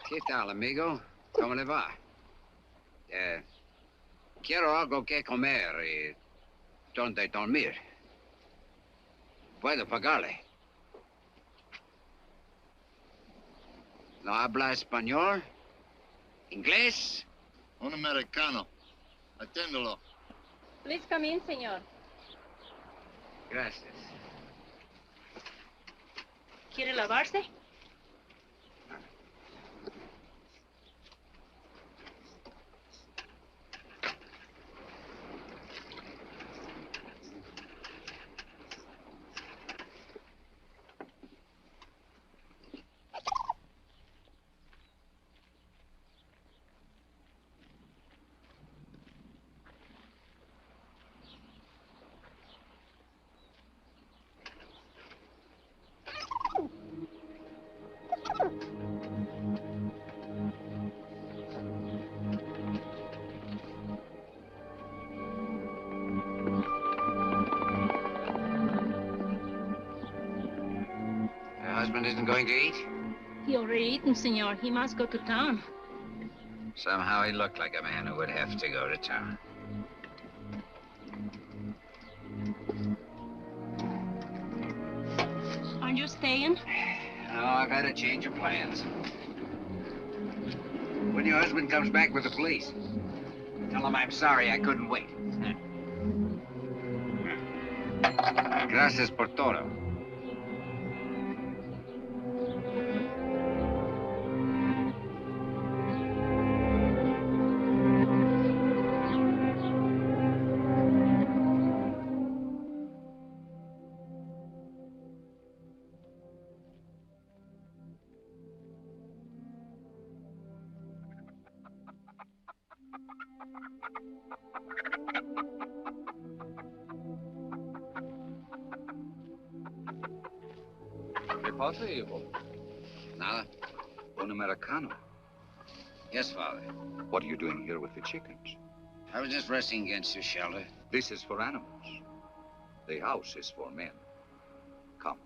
¿Qué tal, amigo? ¿Cómo le va? Quiero algo que comer y donde dormir. Puedo pagarle. ¿No habla español? ¿Inglés? Un americano. Atiéndelo. Please come in, señor. Gracias. ¿Quiere lavarse? Husband isn't going to eat? He already eaten, senor. He must go to town. Somehow he looked like a man who would have to go to town. Aren't you staying? No, I've had a change of plans. When your husband comes back with the police, tell him I'm sorry I couldn't wait. Gracias por todo. ¿Qué pasa, hijo? Nada. Un americano. Yes, Father. What are you doing here with the chickens? I was just resting against your shelter. This is for animals. The house is for men. Come.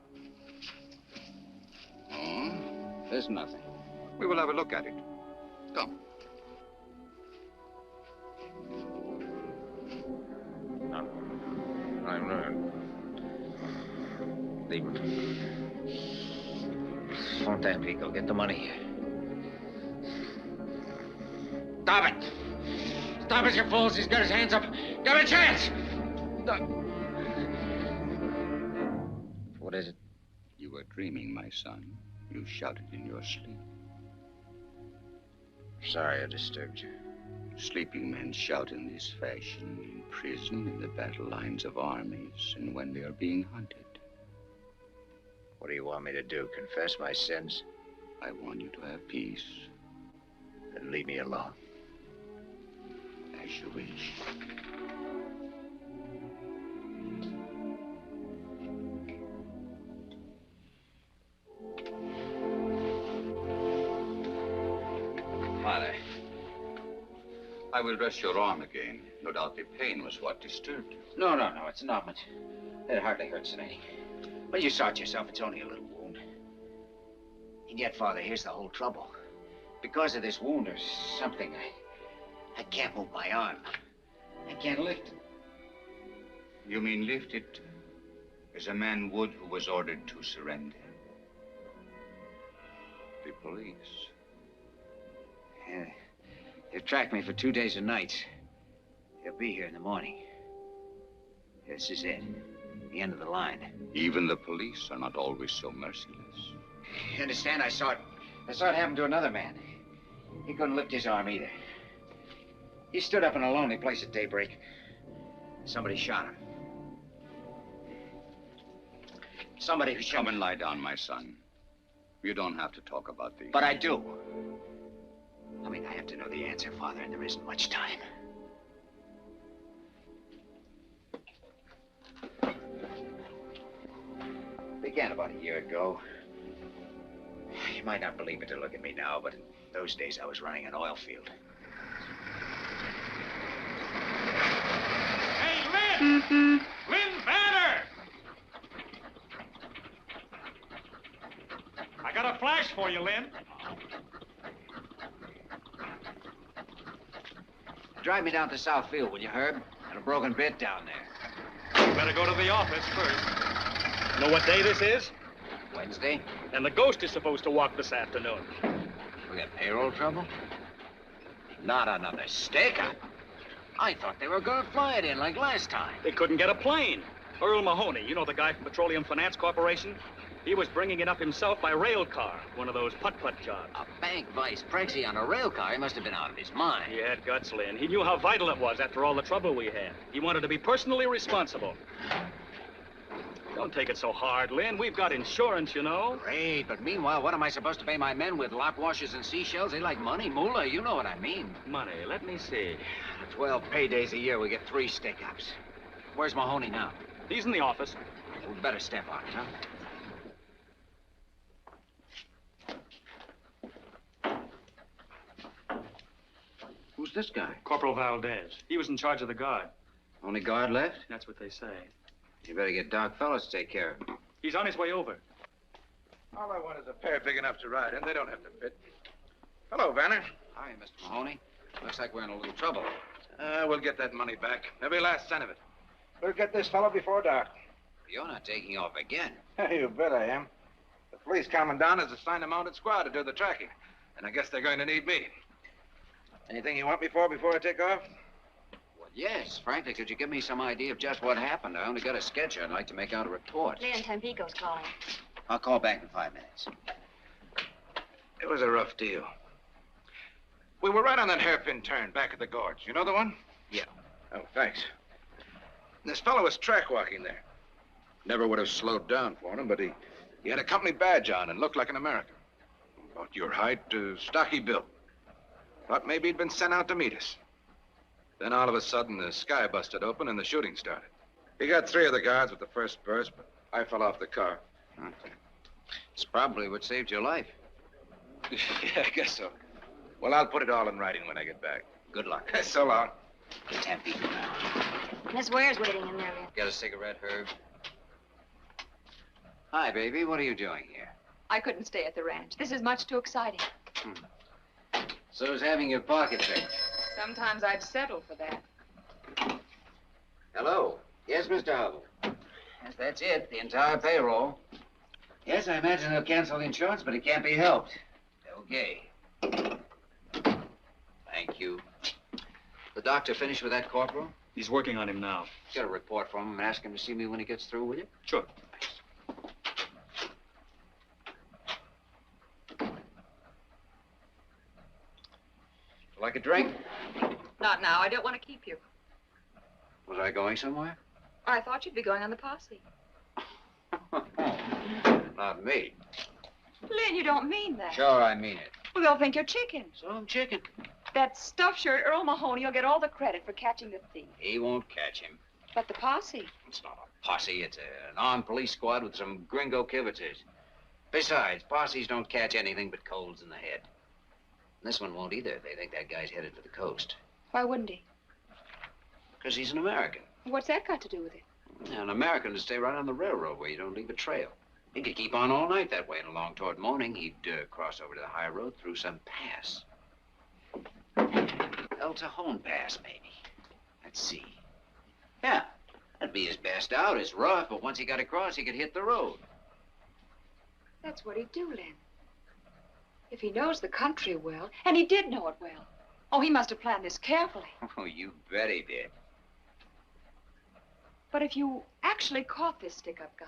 Oh, there's nothing. We will have a look at it. Come. No. I'm not. Leave him. Fontaine, Pico, get the money. Stop it! Stop it, you fools! He's got his hands up. Give him a chance! Stop. What is it? You were dreaming, my son. You shouted in your sleep. Sorry I disturbed you. Sleeping men shout in this fashion in prison, in the battle lines of armies, and when they are being hunted. What do you want me to do? Confess my sins? I want you to have peace. Then leave me alone. As you wish. Father. I will dress your arm again. No doubt the pain was what disturbed you. No, it's an ointment. It hardly hurts anything. Well, you saw it yourself. It's only a little wound. And yet, Father, here's the whole trouble. Because of this wound, there's something. I can't move my arm. I can't lift it. You mean lift it as a man would who was ordered to surrender? The police. Yeah. They've tracked me for 2 days and nights. They'll be here in the morning. This is it. The end of the line. Even the police are not always so merciless. You understand? I saw it happen to another man. He couldn't lift his arm either. He stood up in a lonely place at daybreak. Somebody shot him. Somebody who shot him. Come and lie down, my son. You don't have to talk about these. But I do. I mean, I have to know the answer, Father, and there isn't much time. Began about a year ago. You might not believe it to look at me now, but in those days I was running an oil field. Hey, Lynn! Lynn Banner! I got a flash for you, Lynn. drive me down to Southfield, will you, Herb? Got a broken bit down there. You better go to the office first. Know what day this is? Wednesday? And the ghost is supposed to walk this afternoon. We got payroll trouble? Not another stick-up. I thought they were gonna fly it in like last time. They couldn't get a plane. Earl Mahoney, you know the guy from Petroleum Finance Corporation? He was bringing it up himself by rail car, one of those putt-putt jobs. A bank vice prexy on a rail car? He must have been out of his mind. He had guts, Lynn. He knew how vital it was after all the trouble we had. He wanted to be personally responsible. Don't take it so hard, Lynn. We've got insurance, you know. Great, but meanwhile, what am I supposed to pay my men with lock washers and seashells? They like money, moolah, you know what I mean. Money, let me see. 12 paydays a year, we get 3 stick-ups. Where's Mahoney now? He's in the office. We'd better step on it, huh? Who's this guy? Corporal Valdez. He was in charge of the guard. Only guard left? That's what they say. You better get Doc Fellows to take care of him. He's on his way over. All I want is a pair big enough to ride in. They don't have to fit. Hello, Vanner. Hi, Mr. Mahoney. Looks like we're in a little trouble. We'll get that money back. Every last cent of it. We'll get this fellow before dark. You're not taking off again. You bet I am. The police commandant has assigned a mounted squad to do the tracking. And I guess they're going to need me. Anything you want me for before I take off? Well, yes. Frankly, could you give me some idea of just what happened? I only got a sketch. I'd like to make out a report. Leon Tampico's calling. I'll call back in 5 minutes. It was a rough deal. We were right on that hairpin turn back at the gorge. You know the one? Yeah. Oh, thanks. This fellow was track walking there. Never would have slowed down for him, but he had a company badge on and looked like an American. About your height, stocky built. Thought maybe he'd been sent out to meet us. Then all of a sudden, the sky busted open and the shooting started. He got 3 of the guards with the first burst, but I fell off the car. It's probably what saved your life. Yeah, I guess so. Well, I'll put it all in writing when I get back. Good luck. So long. Tampico now. Miss Ware's waiting in there, Leon. Got a cigarette, Herb? Hi, baby. What are you doing here? I couldn't stay at the ranch. This is much too exciting. So's having your pocket picked. Sometimes I'd settle for that. Hello. Yes, Mr. Hubble. Yes, that's it. The entire payroll. Yes, I imagine they'll cancel the insurance, but it can't be helped. Okay. Thank you. The doctor finished with that corporal? He's working on him now. Get a report from him and ask him to see me when he gets through, will you? Sure. Like a drink? Not now. I don't want to keep you. Was I going somewhere? I thought you'd be going on the posse. Not me. Lynn, you don't mean that. Sure, I mean it. Well, they'll think you're chicken. So I'm chicken. That stuffed shirt, Earl Mahoney, will get all the credit for catching the thief. He won't catch him. But the posse. It's not a posse. It's an armed police squad with some gringo kibitzers. Besides, posses don't catch anything but colds in the head. This one won't either. They think that guy's headed to the coast. Why wouldn't he? Because he's an American. What's that got to do with it? An American to stay right on the railroad where you don't leave a trail. He could keep on all night that way, and along toward morning, he'd cross over to the high road through some pass. El Cajon Pass, maybe. Let's see. Yeah, that'd be his best out. It's rough, but once he got across, he could hit the road. That's what he'd do, Lynn. If he knows the country well, and he did know it well. Oh, he must have planned this carefully. Oh, you bet he did. But if you actually caught this stick-up guy,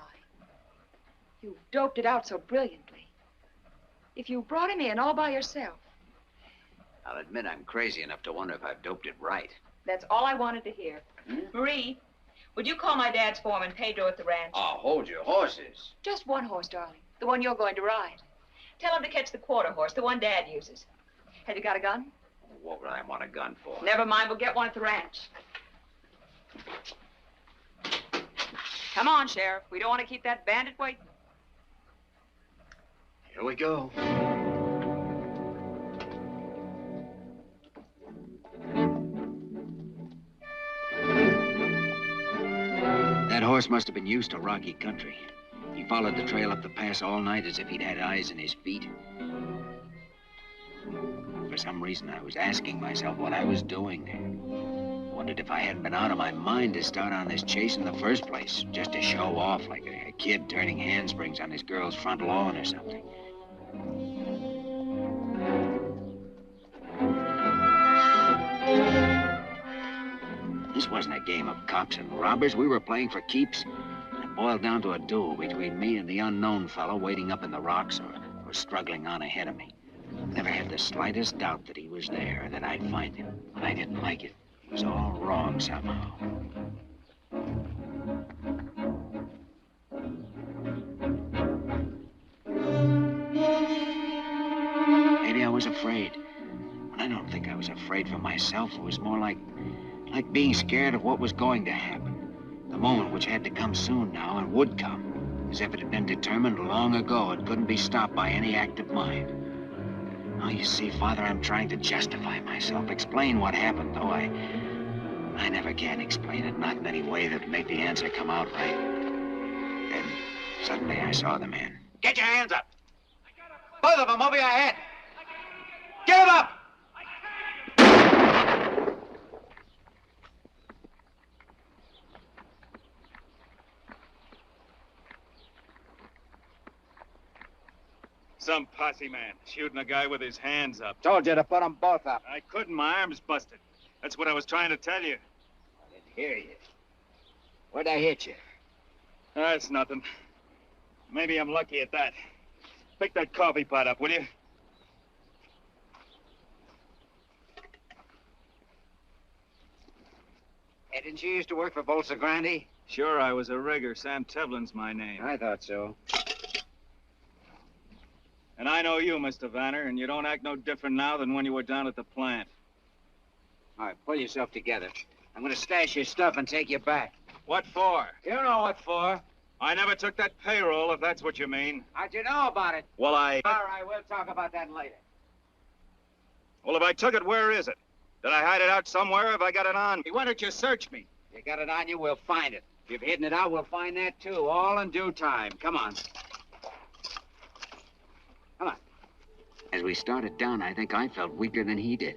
you doped it out so brilliantly. If you brought him in all by yourself. I'll admit I'm crazy enough to wonder if I've doped it right. That's all I wanted to hear. Marie, would you call my dad's foreman, Pedro, at the ranch? Oh, hold your horses. Just one horse, darling. The one you're going to ride. Tell him to catch the quarter horse, the one Dad uses. Have you got a gun? What would I want a gun for? Never mind, we'll get one at the ranch. Come on, Sheriff. We don't want to keep that bandit waiting. Here we go. That horse must have been used to rocky country. He followed the trail up the pass all night as if he'd had eyes in his feet. For some reason, I was asking myself what I was doing there. Wondered if I hadn't been out of my mind to start on this chase in the first place, just to show off like a kid turning handsprings on his girl's front lawn or something. This wasn't a game of cops and robbers. We were playing for keeps. It boiled down to a duel between me and the unknown fellow waiting up in the rocks or struggling on ahead of me. Never had the slightest doubt that he was there, that I'd find him. But I didn't like it. It was all wrong somehow. Maybe I was afraid. But I don't think I was afraid for myself. It was more like being scared of what was going to happen. The moment which had to come soon now and would come. As if it had been determined long ago. It couldn't be stopped by any act of mine. Now, you see, Father, I'm trying to justify myself. Explain what happened, though I never can explain it. Not in any way that would make the answer come out right. Then, suddenly, I saw the man. Get your hands up! Both of them over your head! Get them up! Some posse man shooting a guy with his hands up. Told you to put them both up. I couldn't. My arm's busted. That's what I was trying to tell you. I didn't hear you. Where'd I hit you? That's nothing. Maybe I'm lucky at that. Pick that coffee pot up, will you? Hey, didn't you used to work for Bolsa Grande? Sure, I was a rigger. Sam Tevlin's my name. I thought so. And I know you, Mr. Vanner, and you don't act no different now than when you were down at the plant. All right, pull yourself together. I'm gonna stash your stuff and take you back. What for? You know what for. I never took that payroll, if that's what you mean. How'd you know about it? Well, All right, we'll talk about that later. Well, if I took it, where is it? Did I hide it out somewhere? Have I got it on me? Why don't you search me? You got it on you, we'll find it. If you've hidden it out, we'll find that, too. All in due time. Come on. Come on. As we started down, I think I felt weaker than he did.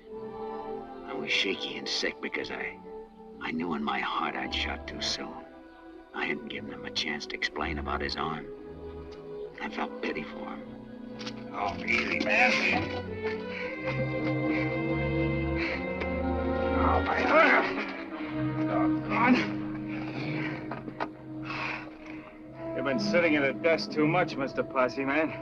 I was shaky and sick because I knew in my heart I'd shot too soon. I hadn't given him a chance to explain about his arm. I felt pity for him. Oh, easy, man. Oh, my arm. Doggone. You've been sitting at a desk too much, Mr. Posse Man.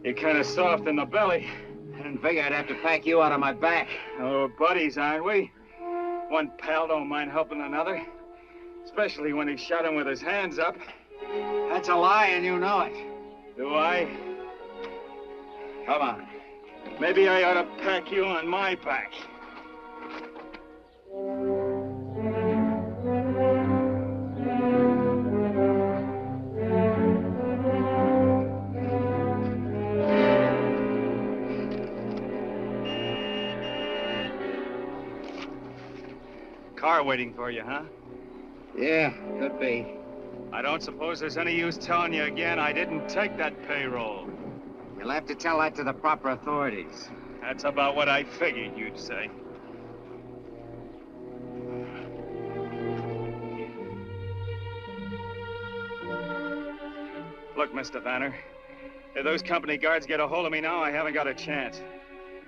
You're kind of soft in the belly. I didn't figure I'd have to pack you out of my back. Oh, we're buddies, aren't we? One pal don't mind helping another. Especially when he shot him with his hands up. That's a lie, and you know it. Do I? Come on. Maybe I ought to pack you on my back. Car waiting for you, huh? Yeah, could be. I don't suppose there's any use telling you again I didn't take that payroll. You'll have to tell that to the proper authorities. That's about what I figured you'd say. Look, Mr. Vanner, if those company guards get a hold of me now, I haven't got a chance.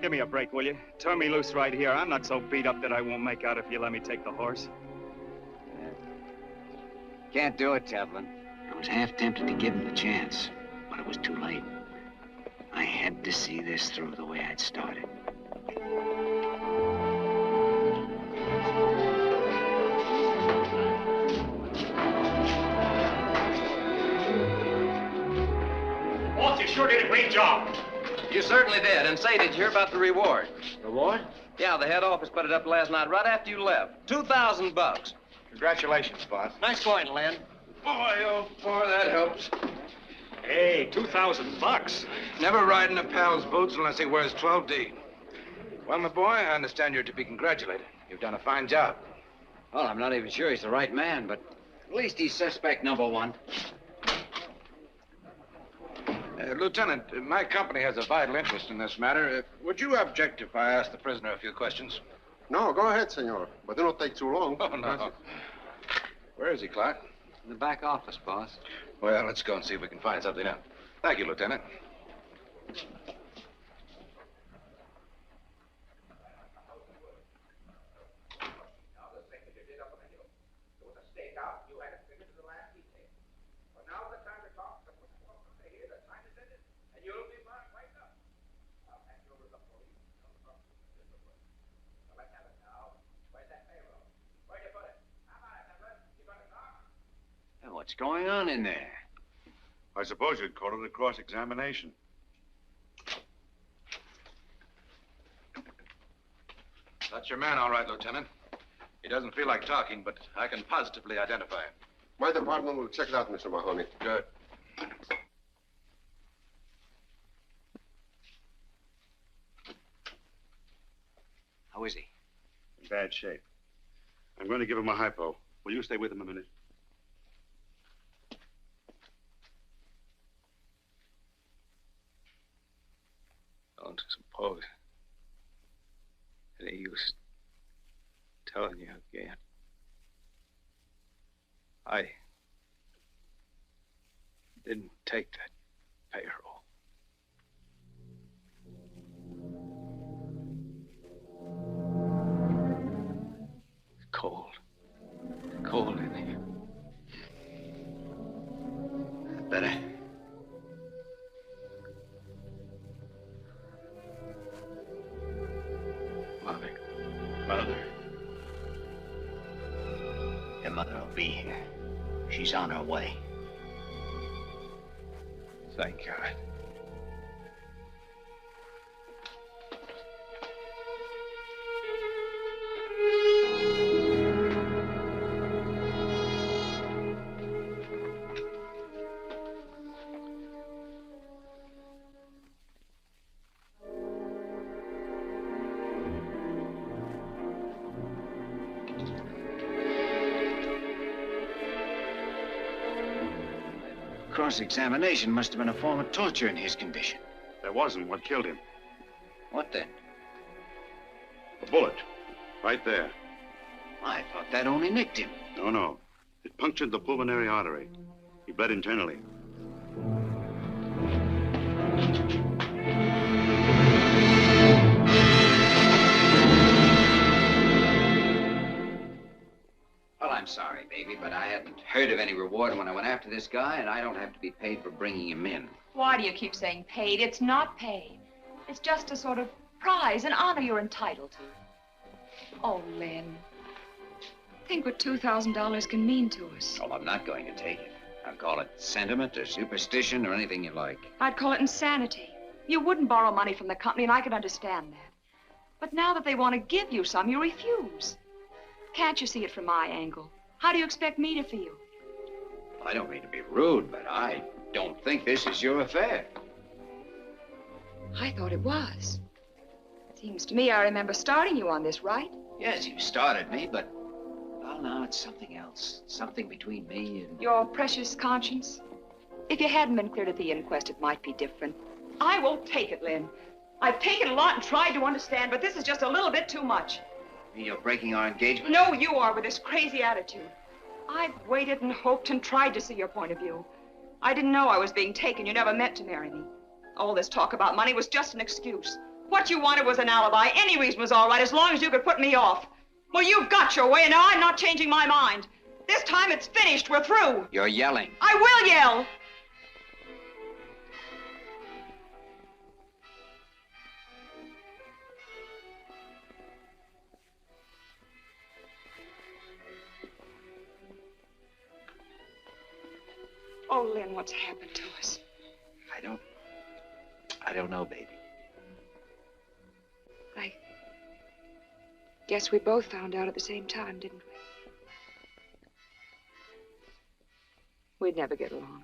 Give me a break, will you? Turn me loose right here. I'm not so beat up that I won't make out if you let me take the horse. Can't do it, Tevlin. I was half tempted to give him the chance, but it was too late. I had to see this through the way I'd started. Walt, you sure did a great job. You certainly did. And say, did you hear about the reward? Reward? Yeah, the head office put it up last night right after you left. $2,000. Congratulations, boss. Nice going, Len. Boy, oh, boy, that helps. Hey, $2,000. Never ride in a pal's boots unless he wears 12D. Well, my boy, I understand you're to be congratulated. You've done a fine job. Well, I'm not even sure he's the right man, but at least he's suspect number one. Lieutenant, my company has a vital interest in this matter. Would you object if I ask the prisoner a few questions? No, go ahead, senor. But do not take too long. Oh, no. Where is he, Clark? In the back office, boss. Well, let's go and see if we can find something out. Thank you, Lieutenant. What's going on in there? I suppose you'd call it a cross-examination. That's your man, all right, Lieutenant. He doesn't feel like talking, but I can positively identify him. My department will check it out, Mr. Mahoney. Good. How is he? In bad shape. I'm going to give him a hypo. Will you stay with him a minute? Don't suppose any use telling you again. I didn't take that payroll. It's cold. It's cold in here. Better. Mother. Your mother will be here. She's on her way. Thank God. Cross-examination must have been a form of torture in his condition. There wasn't. What killed him? What then? A bullet. Right there. I thought that only nicked him. No. It punctured the pulmonary artery. He bled internally. Well, I'm sorry, baby, but I hadn't heard of any reward when I went after this guy, and I don't have to be paid for bringing him in. Why do you keep saying paid? It's not paid. It's just a sort of prize, an honor you're entitled to. Oh, Lynn. Think what $2,000 can mean to us. Oh, I'm not going to take it. I'll call it sentiment or superstition or anything you like. I'd call it insanity. You wouldn't borrow money from the company, and I can understand that. But now that they want to give you some, you refuse. Can't you see it from my angle? How do you expect me to feel? Well, I don't mean to be rude, but I don't think this is your affair. I thought it was. Seems to me I remember starting you on this, right? Yes, you started me, but... well, now it's something else. Something between me and... Your precious conscience? If you hadn't been cleared at the inquest, it might be different. I won't take it, Lynn. I've taken a lot and tried to understand, but this is just a little bit too much. You're breaking our engagement? No, you are, with this crazy attitude. I've waited and hoped and tried to see your point of view. I didn't know I was being taken. You never meant to marry me. All this talk about money was just an excuse. What you wanted was an alibi. Any reason was all right, as long as you could put me off. Well, you got your way, and now I'm not changing my mind. This time it's finished. We're through. You're yelling. I will yell. Oh, Lynn, what's happened to us? I don't know, baby. I guess we both found out at the same time, didn't we? We'd never get along.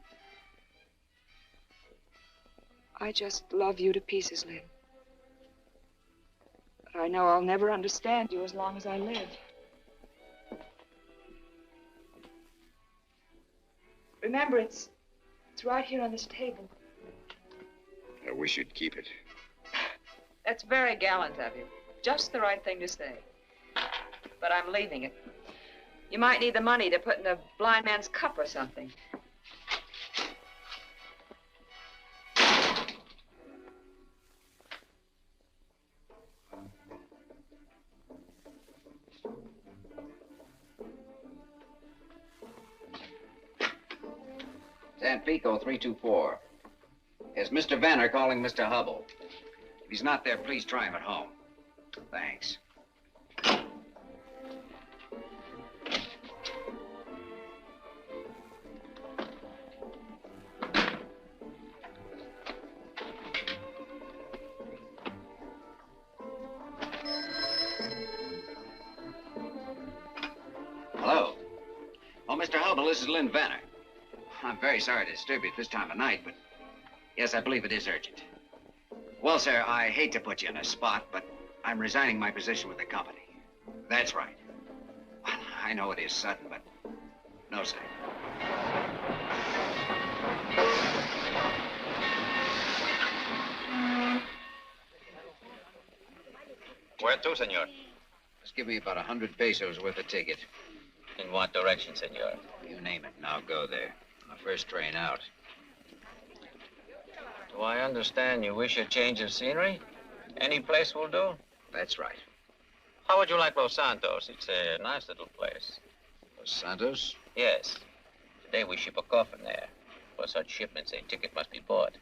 I just love you to pieces, Lynn. But I know I'll never understand you as long as I live. Remember, it's right here on this table. I wish you'd keep it. That's very gallant of you. Just the right thing to say. But I'm leaving it. You might need the money to put in a blind man's cup or something. Tampico 324. Is Mr. Vanner calling Mr. Hubble? If he's not there, please try him at home. Thanks. Hello. Oh, Mr. Hubble, this is Lynn Vanner. I'm very sorry to disturb you at this time of night, but yes, I believe it is urgent. Well, sir, I hate to put you in a spot, but I'm resigning my position with the company. That's right. I know it is sudden, but no, sir. Where to, senor? Just give me about 100 pesos worth of ticket. In what direction, senor? You name it, and I'll go there. On the first train out. Do I understand you wish a change of scenery? Any place will do? That's right. How would you like Los Santos? It's a nice little place. Los Santos? Yes. Today we ship a coffin there. For such shipments, a ticket must be bought.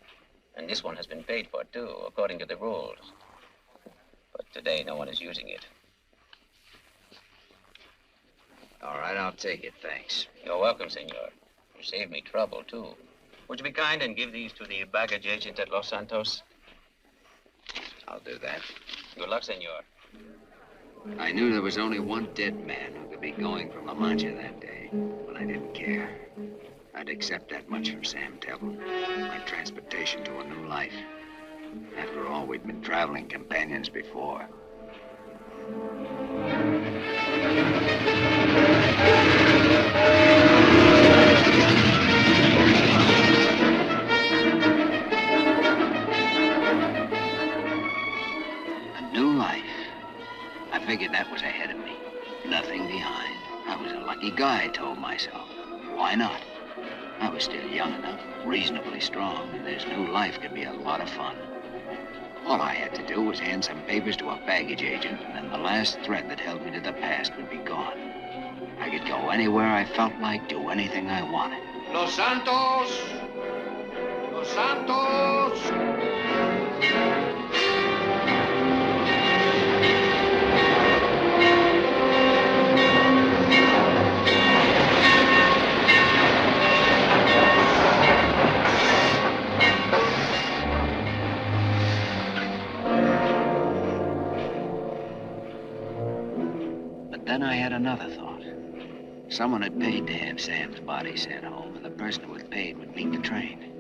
And this one has been paid for, too, according to the rules. But today, no one is using it. All right, I'll take it, thanks. You're welcome, senor. You saved me trouble, too. Would you be kind and give these to the baggage agent at Los Santos? I'll do that. Good luck, senor. I knew there was only one dead man who could be going from La Mancha that day, but I didn't care. I'd accept that much from Sam Tevlin. My transportation to a new life. After all, we'd been traveling companions before. A new life. I figured that was ahead of me. Nothing behind. I was a lucky guy, I told myself. Why not? I was still young enough, reasonably strong, and this new life could be a lot of fun. All I had to do was hand some papers to a baggage agent, and then the last thread that held me to the past would be gone. I could go anywhere I felt like, do anything I wanted. Los Santos! Los Santos! Then I had another thought. Someone had paid to have Sam's body sent home, and the person who had paid would meet the train.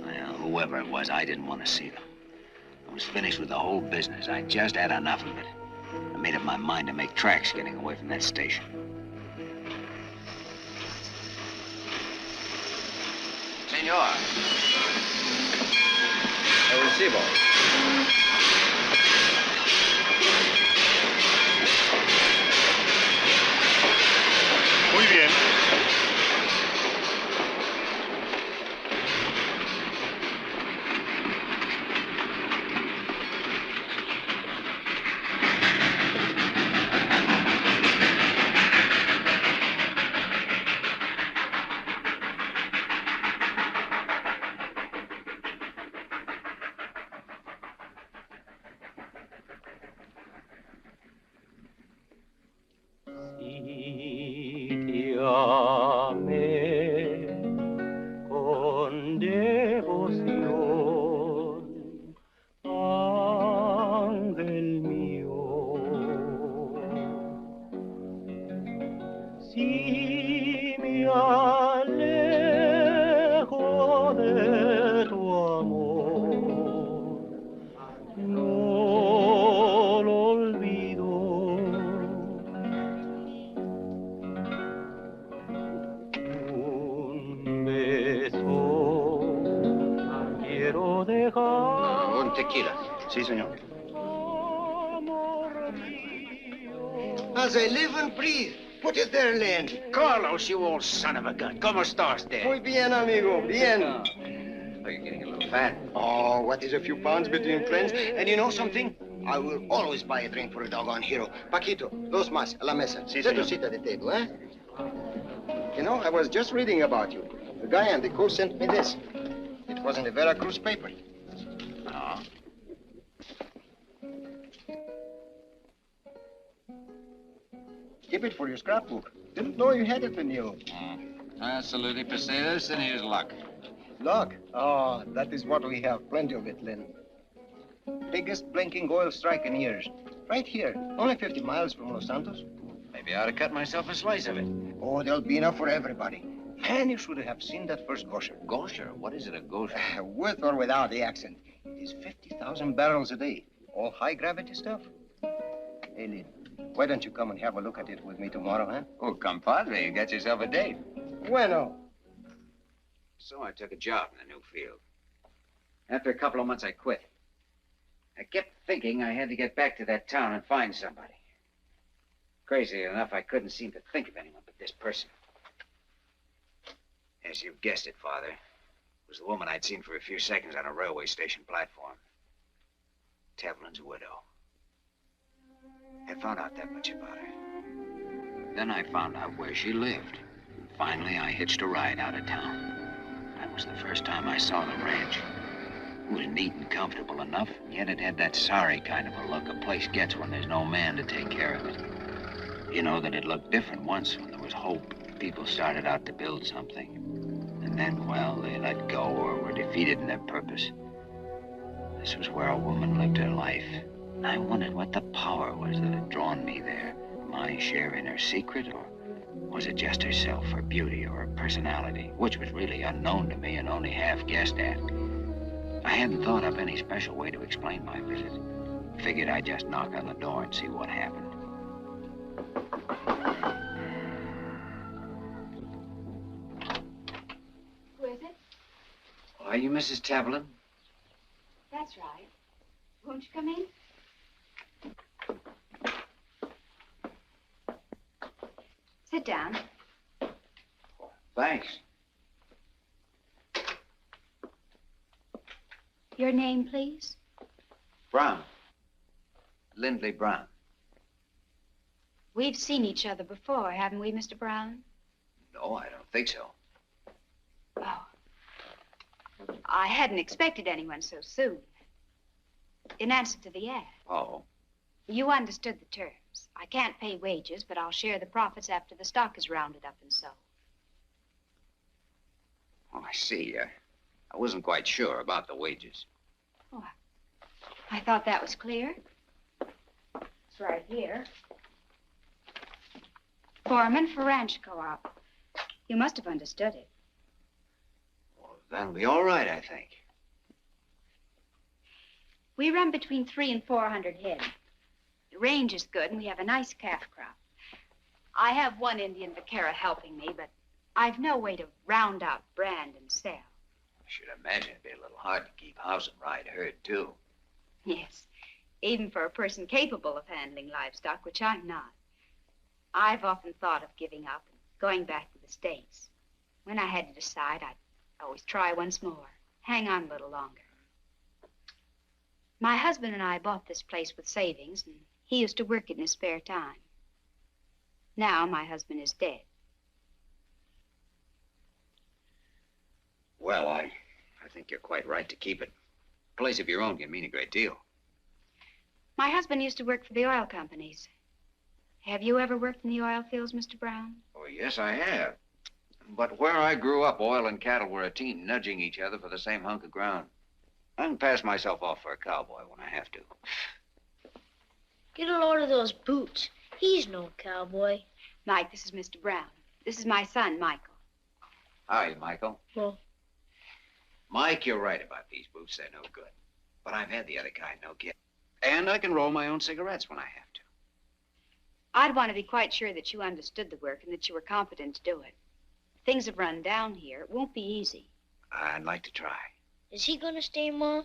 Well, whoever it was, I didn't want to see them. I was finished with the whole business. I just had enough of it. I made up my mind to make tracks getting away from that station. Senor. El recibo. Muy bien. Con devoción, ángel mío, si me alejo de tu amor, no lo olvido. Quiero dejar Si, senor. As I live and breathe. Put it there, Len. Carlos, you old son of a gun. ¿Cómo estás, Dad? Muy bien, amigo. Bien. Oh, you're getting a little fat. Oh, what is a few pounds between friends? And you know something? I will always buy a drink for a doggone hero. Paquito, dos más, a la mesa. Si, Let senor. us sit at the table, eh? You know, I was just reading about you. The guy on the coast sent me this. It was in the Veracruz paper. No. Keep it for your scrapbook. Didn't know you had it in you. Absolutely, Pesetas, and here's luck. Luck? Oh, that is what we have. Plenty of it, Len. Biggest blinking oil strike in years. Right here. Only 50 miles from Los Santos. Maybe I ought to cut myself a slice of it. Oh, there'll be enough for everybody. And you should have seen that first gosher. Gosher? What is it, a gosher? With or without the accent. It is 50,000 barrels a day. All high-gravity stuff. Hey, Lynn, why don't you come and have a look at it with me tomorrow, huh? Oh, compadre, you got yourself a date. Bueno. So I took a job in the new field. After a couple of months, I quit. I kept thinking I had to get back to that town and find somebody. Crazy enough, I couldn't seem to think of anyone but this person. As you've guessed it, Father, it was the woman I'd seen for a few seconds on a railway station platform. Tevlin's widow. I found out that much about her. Then I found out where she lived. Finally, I hitched a ride out of town. That was the first time I saw the ranch. It was neat and comfortable enough, yet it had that sorry kind of a look a place gets when there's no man to take care of it. You know that it looked different once when there was hope. People started out to build something. And then, well, they let go or were defeated in their purpose. This was where a woman lived her life. I wondered what the power was that had drawn me there. My share in her secret, or was it just herself, her beauty, or her personality, which was really unknown to me and only half guessed at. I hadn't thought up any special way to explain my visit. Figured I'd just knock on the door and see what happened. Who is it? Are you Mrs. Tevlin? That's right. Won't you come in? Sit down. Thanks. Your name, please? Brown. Lindley Brown. We've seen each other before, haven't we, Mr. Brown? No, I don't think so. Oh. I hadn't expected anyone so soon. In answer to the ad. Oh. You understood the terms. I can't pay wages, but I'll share the profits after the stock is rounded up and sold. Oh, I see. I wasn't quite sure about the wages. Oh, I thought that was clear. It's right here. Foreman for ranch co-op. You must have understood it. Well, that'll be all right, I think. We run between 300 and 400 head. The range is good, and we have a nice calf crop. I have one Indian vaquero helping me, but I've no way to round out, brand, and sell. I should imagine it'd be a little hard to keep house and ride herd, too. Yes, even for a person capable of handling livestock, which I'm not. I've often thought of giving up and going back to the States. When I had to decide, I'd always try once more, hang on a little longer. My husband and I bought this place with savings, and he used to work it in his spare time. Now my husband is dead. Well, I think you're quite right to keep it. A place of your own can mean a great deal. My husband used to work for the oil companies. Have you ever worked in the oil fields, Mr. Brown? Oh, yes, I have. But where I grew up, oil and cattle were a team, nudging each other for the same hunk of ground. I can pass myself off for a cowboy when I have to. Get a load of those boots. He's no cowboy. Mike, this is Mr. Brown. This is my son, Michael. Hi, Michael. Well, Mike, you're right about these boots. They're no good. But I've had the other kind, no kid. And I can roll my own cigarettes when I have to. I'd want to be quite sure that you understood the work and that you were competent to do it. Things have run down here. It won't be easy. I'd like to try. is he gonna stay, Ma?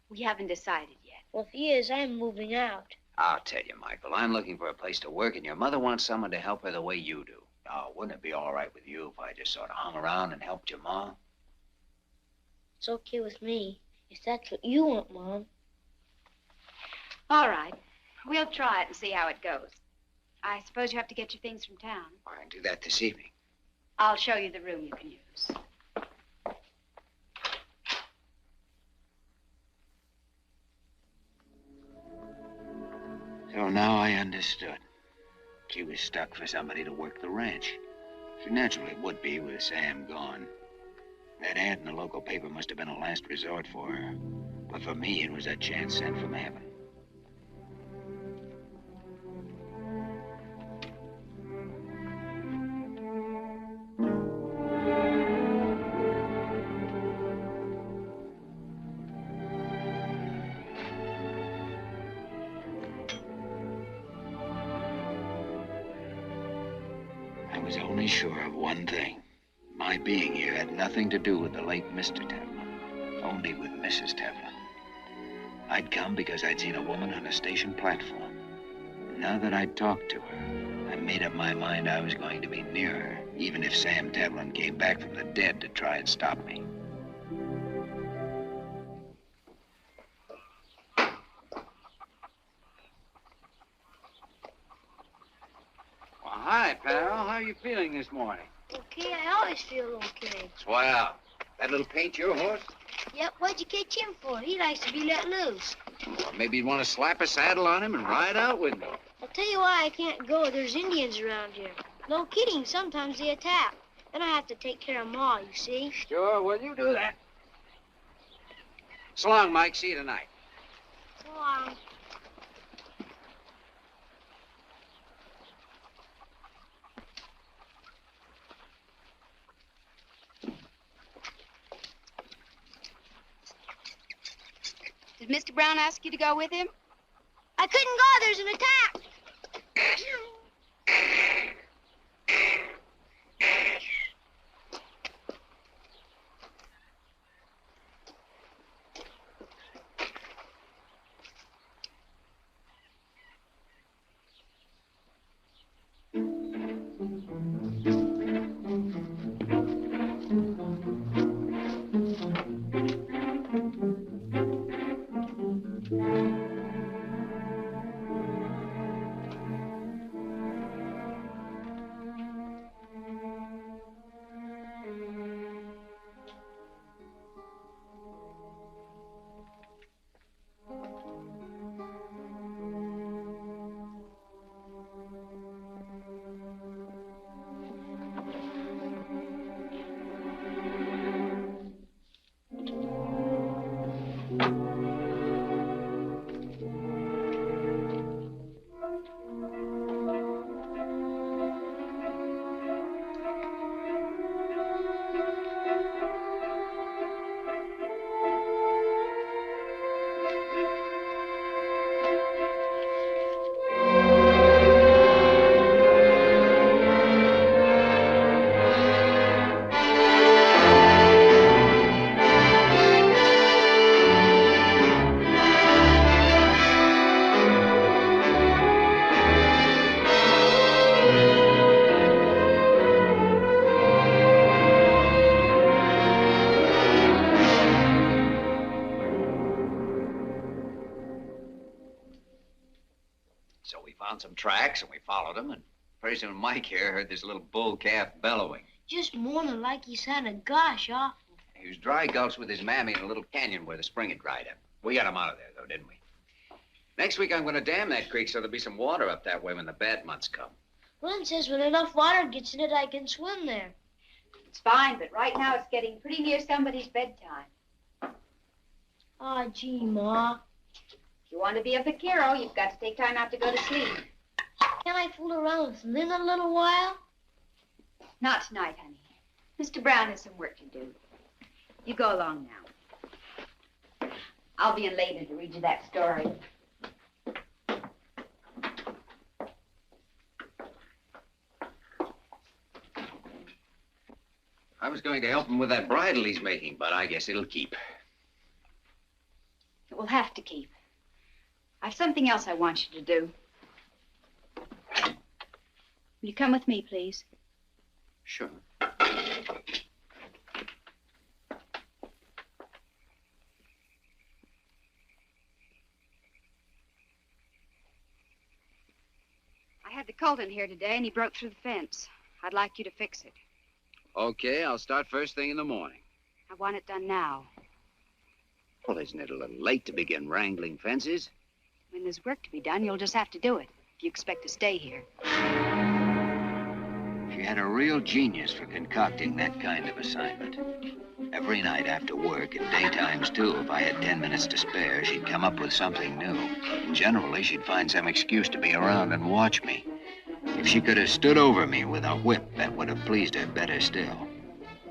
We haven't decided yet. Well, if he is, I'm moving out. I'll tell you, Michael, I'm looking for a place to work, and your mother wants someone to help her the way you do. Now, wouldn't it be all right with you if I just sort of hung around and helped your mom? It's okay with me, if that's what you want, Mom. All right. We'll try it and see how it goes. I suppose you have to get your things from town. I can do that this evening. I'll show you the room you can use. So now I understood. She was stuck for somebody to work the ranch. She naturally would be with Sam gone. That ad in the local paper must have been a last resort for her. But for me, it was a chance sent from heaven. I was only sure of one thing. My being here had nothing to do with the late Mr. Tevlin, only with Mrs. Tevlin. I'd come because I'd seen a woman on a station platform. Now that I'd talked to her, I made up my mind I was going to be near her, even if Sam Tevlin came back from the dead to try and stop me. Well, hi, pal. How are you feeling this morning? Okay, I always feel okay. Swell. That little paint your horse? Yep, what'd you catch him for? He likes to be let loose. Or maybe you'd want to slap a saddle on him and ride out with me. I'll tell you why I can't go. There's Indians around here. No kidding, sometimes they attack. Then I have to take care of Ma, you see? Sure, well, you do that. So long, Mike. See you tonight. So long. Did Mr. Brown ask you to go with him? I couldn't go. There's an attack. So we found some tracks, and we followed them, and pretty soon Mike here heard this little bull calf bellowing. Just moaning like he's had a gosh awful. He was dry gulched with his mammy in a little canyon where the spring had dried up. We got him out of there, though, didn't we? Next week, I'm going to dam that creek so there'll be some water up that way when the bad months come. Glenn says when enough water gets in it, I can swim there. It's fine, but right now it's getting pretty near somebody's bedtime. Aw, gee, Ma. If you want to be a vaquero, you've got to take time out to go to sleep. Can I fool around with Lynn a little while? Not tonight, honey. Mr. Brown has some work to do. You go along now. I'll be in later to read you that story. I was going to help him with that bridle he's making, but I guess it'll keep. It will have to keep. I've something else I want you to do. Will you come with me, please? Sure. I had the colt in here today, and he broke through the fence. I'd like you to fix it. Okay, I'll start first thing in the morning. I want it done now. Well, isn't it a little late to begin wrangling fences? When there's work to be done, you'll just have to do it if you expect to stay here. She had a real genius for concocting that kind of assignment. Every night after work, and daytimes too, if I had 10 minutes to spare, she'd come up with something new. And generally, she'd find some excuse to be around and watch me. If she could have stood over me with a whip, that would have pleased her better still.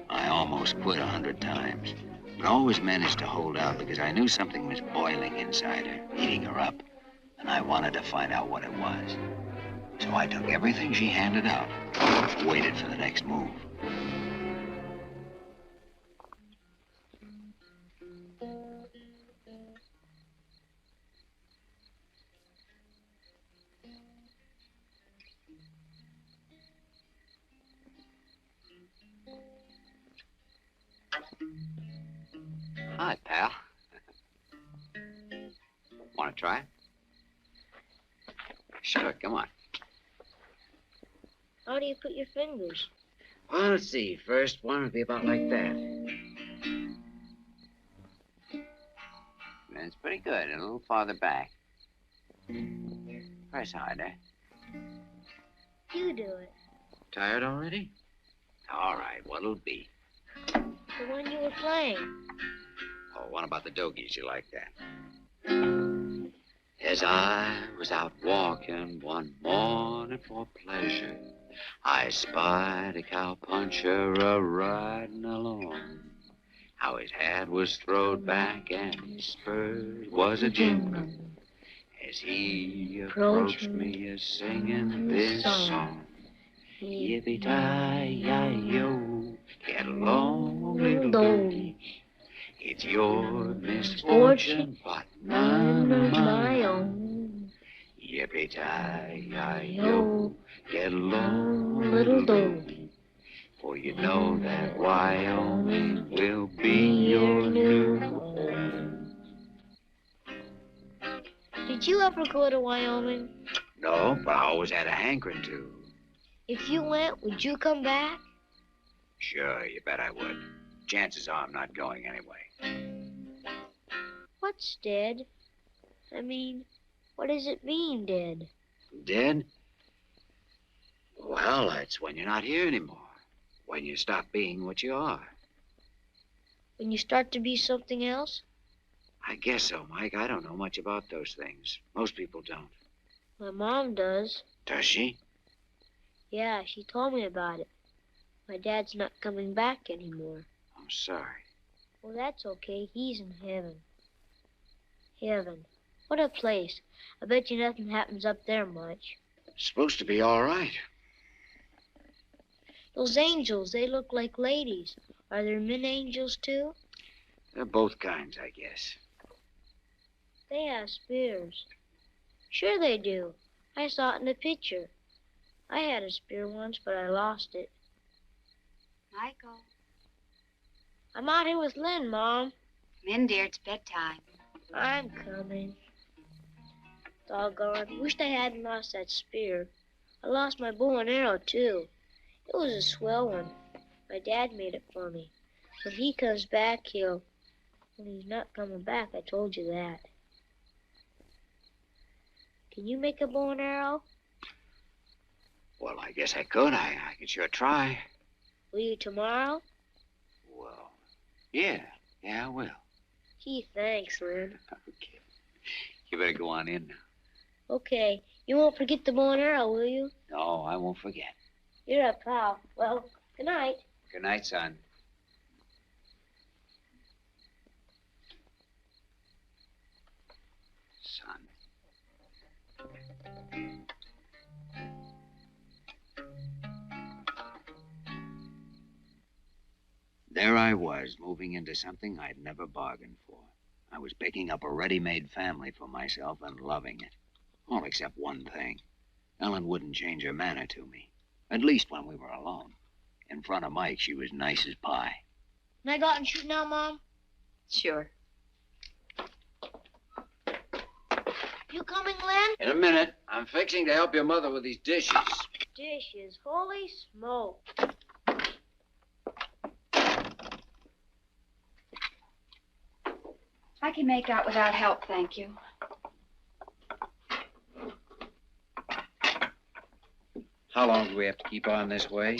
I almost quit 100 times, but always managed to hold out because I knew something was boiling inside her, eating her up, and I wanted to find out what it was. So I took everything she handed out, waited for the next move. Hi, pal. Want to try it? Sure, come on. How do you put your fingers? Well, let's see. First one would be about like that. That's pretty good. A little farther back. Press harder. You do it. Tired already? All right, what'll it be? The one you were playing. Oh, what about the Dogies? You like that? As I was out walking one morning for pleasure, I spied a cowpuncher a-riding along. How his hat was throwed back and his spurs was a-jingling as he approached me a-singing this song. Yippee-ki-yi-yo, get along, little doggy. It's your misfortune, but none of my own. Yippee-ki-yi-yo, get along, little doggy. For you know that Wyoming will be your new home. Did you ever go to Wyoming? No, but I always had a hankering to. If you went, would you come back? Sure, you bet I would. Chances are I'm not going anyway. What's dead? I mean, what does it mean, dead? Dead? Well, that's when you're not here anymore. When you stop being what you are. When you start to be something else? I guess so, Mike. I don't know much about those things. Most people don't. My mom does. Does she? Yeah, she told me about it. My dad's not coming back anymore. I'm sorry. Well, that's okay. He's in heaven. Heaven. What a place. I bet you nothing happens up there much. It's supposed to be all right. Those angels, they look like ladies. Are there men angels, too? They're both kinds, I guess. They have spears. Sure they do. I saw it in the picture. I had a spear once, but I lost it. Michael. I'm out here with Lynn, Mom. Come in, dear. It's bedtime. I'm coming. Doggone. Wished I hadn't lost that spear. I lost my bow and arrow, too. It was a swell one. My dad made it for me. When he comes back, he'll... When he's not coming back, I told you that. Can you make a bow and arrow? Well, I guess I could. I could sure try. Will you tomorrow? Well, yeah, I will. Gee, thanks, Lynn. Okay. You better go on in now. Okay. You won't forget the bow and arrow, will you? No, I won't forget. You're a pal. Well, good night. Good night, son. Son. There I was, moving into something I'd never bargained for. I I was picking up a ready-made family for myself and loving it. All except one thing. Ellen wouldn't change her manner to me. At least when we were alone. In front of Mike, she was nice as pie. Can I go out and shoot now, Mom? Sure. You coming, Len? In a minute. I'm fixing to help your mother with these dishes. Dishes. Holy smoke. I can make out without help, thank you. How long do we have to keep on this way?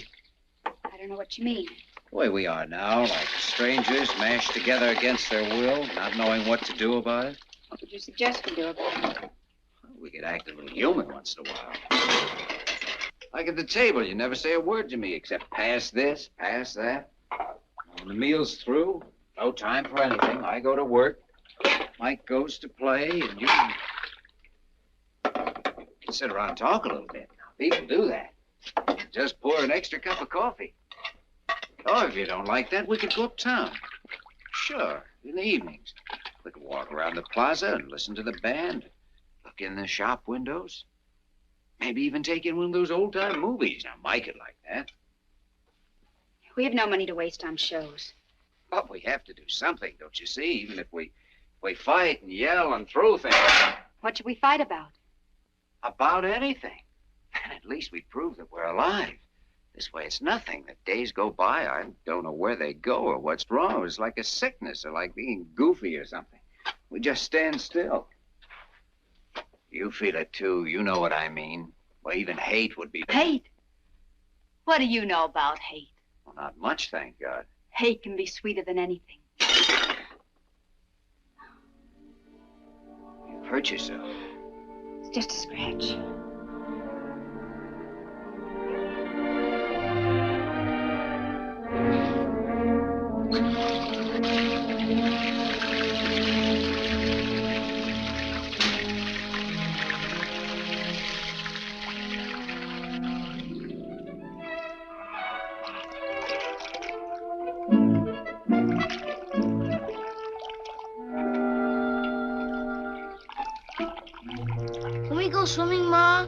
I don't know what you mean. The way we are now, like strangers mashed together against their will, not knowing what to do about it. What would you suggest we do about it? We could act a little human once in a while. Like at the table, you never say a word to me except pass this, pass that. When the meal's through, no time for anything. I go to work. Mike goes to play, and you can sit around and talk a little bit. Now, people do that. Just pour an extra cup of coffee. Or if you don't like that, we could go uptown. Sure, in the evenings. We could walk around the plaza and listen to the band. Look in the shop windows. Maybe even take in one of those old-time movies. Now, Mike would like that. We have no money to waste on shows. But we have to do something, don't you see? Even if we fight and yell and throw things. What should we fight about? About anything. And at least we prove that we're alive. This way it's nothing. The days go by, I don't know where they go or what's wrong. It's like a sickness or like being goofy or something. We just stand still. You feel it too. You know what I mean. Well, even hate would be... Hate? What do you know about hate? Well, not much, thank God. Hate can be sweeter than anything. You've hurt yourself. It's just a scratch. Can we go swimming, Ma?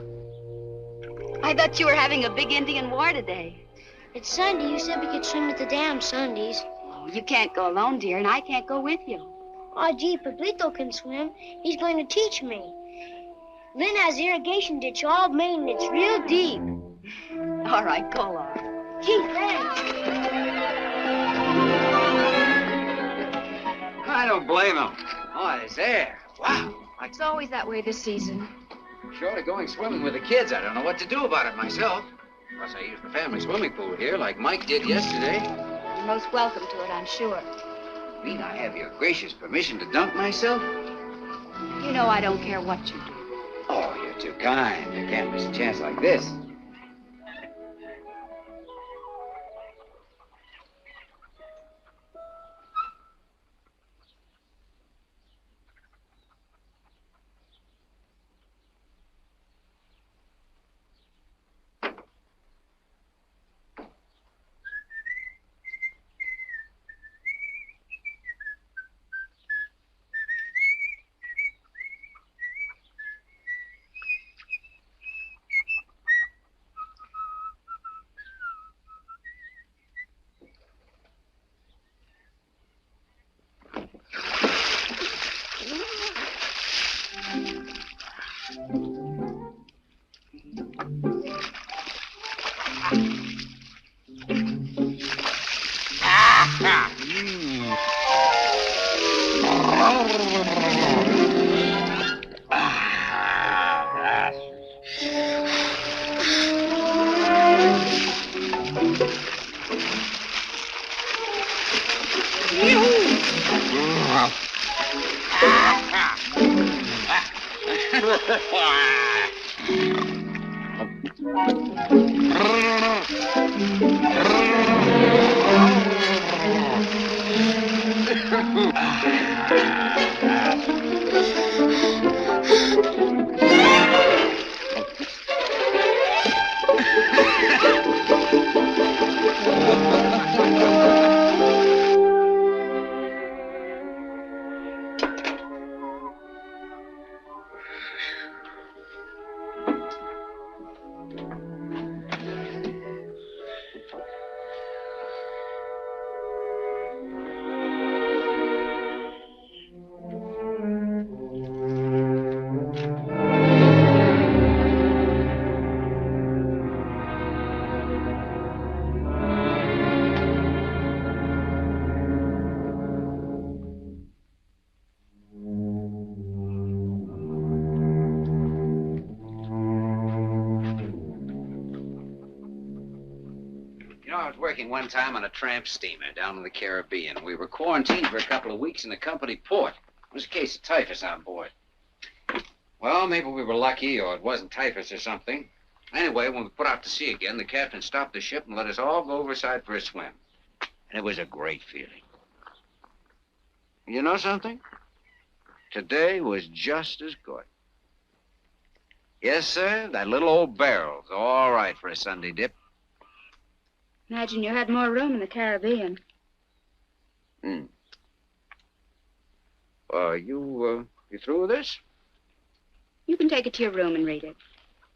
I thought you were having a big Indian war today. It's Sunday. You said we could swim at the dam Sundays. Oh, you can't go alone, dear, and I can't go with you. Oh, gee, Pablito can swim. He's going to teach me. Lynn has the irrigation ditch all made, and it's real deep. All right, go along. Gee, thanks. I don't blame him. Oh, it's there. Wow. It's always that way this season. Short of going swimming with the kids, I don't know what to do about it myself. Plus, I use the family swimming pool here like Mike did yesterday. You're most welcome to it, I'm sure. Mean I have your gracious permission to dunk myself? You know I don't care what you do. Oh, you're too kind. I can't miss a chance like this. You know, I was working one time on a tramp steamer down in the Caribbean. We were quarantined for a couple of weeks in a company port. There was a case of typhus on board. Well, maybe we were lucky, or it wasn't typhus or something. Anyway, when we put out to sea again, the captain stopped the ship and let us all go overside for a swim. And it was a great feeling. You know something? Today was just as good. Yes, sir, that little old barrel's all right for a Sunday dip. Imagine you had more room in the Caribbean. Hmm. You through with this? You can take it to your room and read it.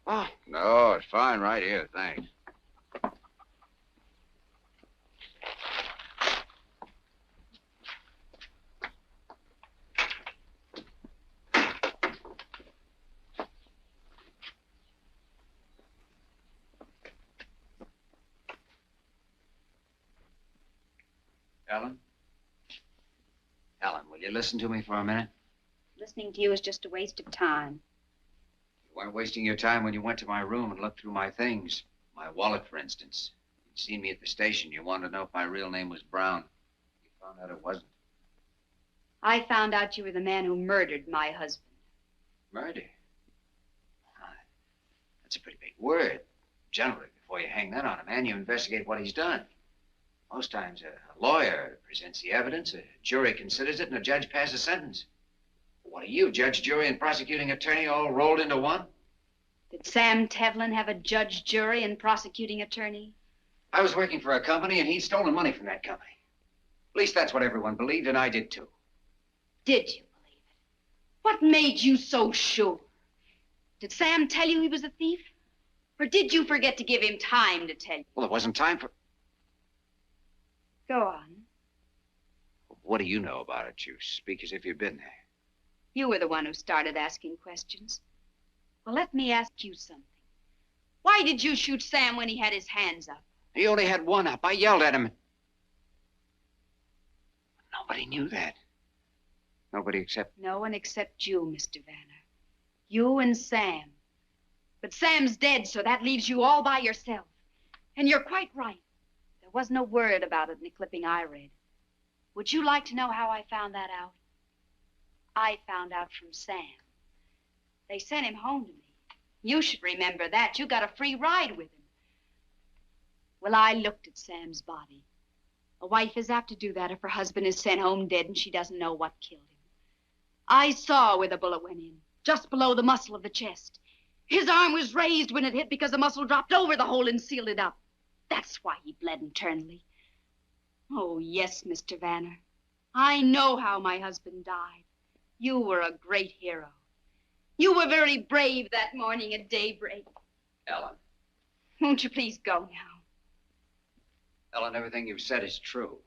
Oh, no, it's fine right here, thanks. Ellen? Ellen, will you listen to me for a minute? Listening to you is just a waste of time. You weren't wasting your time when you went to my room and looked through my things. My wallet, for instance. You'd seen me at the station. You wanted to know if my real name was Brown. You found out it wasn't. I found out you were the man who murdered my husband. Murder? That's a pretty big word. Generally, before you hang that on a man, you investigate what he's done. Most times, a lawyer presents the evidence, a jury considers it, and a judge passes sentence. What are you, judge, jury, and prosecuting attorney all rolled into one? Did Sam Tevlin have a judge, jury, and prosecuting attorney? I was working for a company, and he'd stolen money from that company. At least that's what everyone believed, and I did too. Did you believe it? What made you so sure? Did Sam tell you he was a thief? Or did you forget to give him time to tell you? Well, there wasn't time for... Go on. What do you know about it? You speak as if you'd been there. You were the one who started asking questions. Well, let me ask you something. Why did you shoot Sam when he had his hands up? He only had one up. I yelled at him. Nobody knew that. Nobody except... No one except you, Mr. Vanner. You and Sam. But Sam's dead, so that leaves you all by yourself. And you're quite right. There was no word about it in the clipping I read. Would you like to know how I found that out? I found out from Sam. They sent him home to me. You should remember that. You got a free ride with him. Well, I looked at Sam's body. A wife is apt to do that if her husband is sent home dead and she doesn't know what killed him. I saw where the bullet went in, just below the muscle of the chest. His arm was raised when it hit because the muscle dropped over the hole and sealed it up. That's why he bled internally. Oh, yes, Mr. Vanner. I know how my husband died. You were a great hero. You were very brave that morning at daybreak. Ellen. Won't you please go now? Ellen, everything you've said is true.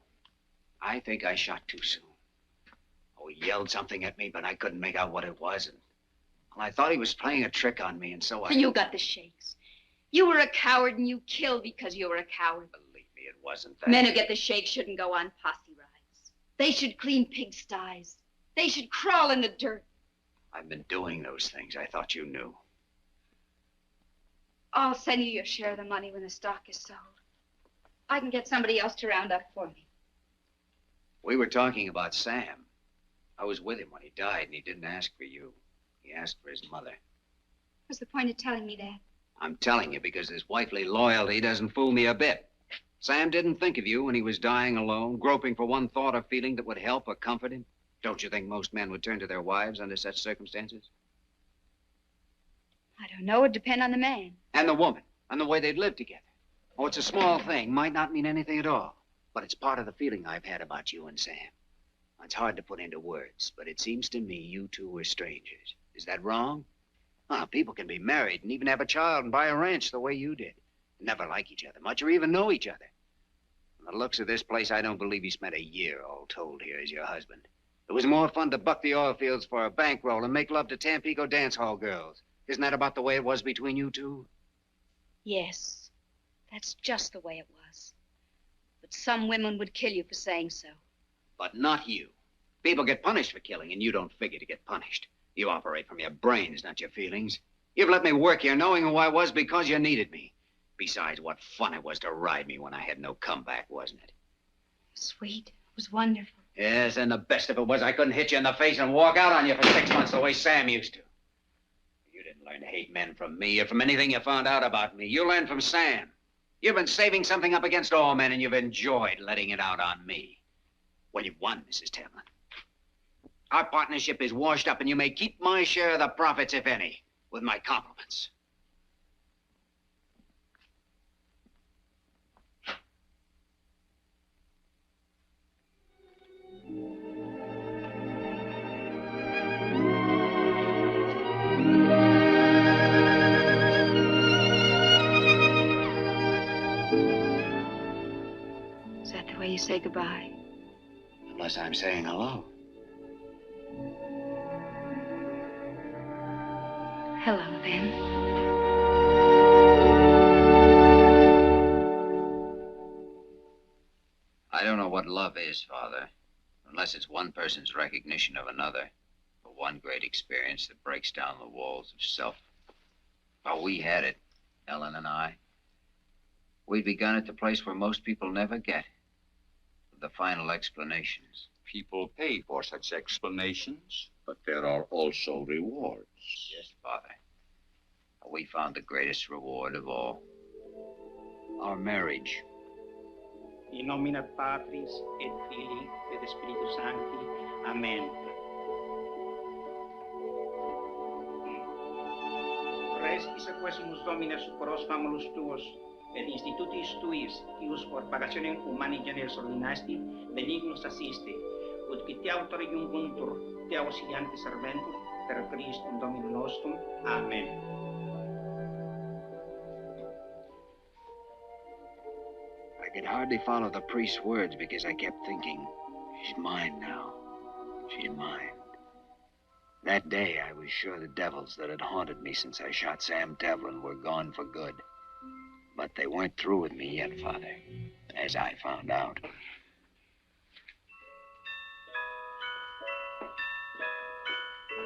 I think I shot too soon. Oh, he yelled something at me, but I couldn't make out what it was. And well, I thought he was playing a trick on me, and so I... You got the shakes. You were a coward, and you killed because you were a coward. Believe me, it wasn't that. Men who get the shakes shouldn't go on posse rides. They should clean pigsties. They should crawl in the dirt. I've been doing those things. I thought you knew. I'll send you your share of the money when the stock is sold. I can get somebody else to round up for me. We were talking about Sam. I was with him when he died, and he didn't ask for you. He asked for his mother. What's the point of telling me that? I'm telling you because his wifely loyalty doesn't fool me a bit. Sam didn't think of you when he was dying alone, groping for one thought or feeling that would help or comfort him. Don't you think most men would turn to their wives under such circumstances? I don't know. It'd depend on the man. And the woman, and the way they'd live together. Oh, it's a small thing, might not mean anything at all. But it's part of the feeling I've had about you and Sam. It's hard to put into words, but it seems to me you two were strangers. Is that wrong? Oh, people can be married and even have a child and buy a ranch the way you did. Never like each other much or even know each other. From the looks of this place, I don't believe you spent a year all told here as your husband. It was more fun to buck the oil fields for a bankroll and make love to Tampico dance hall girls. Isn't that about the way it was between you two? Yes, that's just the way it was. But some women would kill you for saying so. But not you. People get punished for killing, and you don't figure to get punished. You operate from your brains, not your feelings. You've let me work here knowing who I was because you needed me. Besides, what fun it was to ride me when I had no comeback, wasn't it? Sweet. It was wonderful. Yes, and the best of it was I couldn't hit you in the face and walk out on you for 6 months the way Sam used to. You didn't learn to hate men from me or from anything you found out about me. You learned from Sam. You've been saving something up against all men, and you've enjoyed letting it out on me. Well, you've won, Mrs. Tevlin. Our partnership is washed up, and you may keep my share of the profits, if any, with my compliments. Is that the way you say goodbye? Unless I'm saying hello. Hello, then. I don't know what love is, Father, unless it's one person's recognition of another, or one great experience that breaks down the walls of self. Oh, we had it, Ellen and I. We'd begun at the place where most people never get, with the final explanations. People pay for such explanations, but there are also rewards. Yes, Father. We found the greatest reward of all. Our marriage. In nomine Patris et Filii et Spiritus Sancti. Amen. Restis quesumus Domine superos famulus tuos, et institutis tuis, ius por pagationem humani generis ordinasti, benignus assiste, ut qui te autori iuncuntur, te auxiliante serventur, per Christum Dominum nostrum. Amen. I could hardly follow the priest's words because I kept thinking, she's mine now. She's mine. That day, I was sure the devils that had haunted me since I shot Sam Tevlin were gone for good. But they weren't through with me yet, Father, as I found out.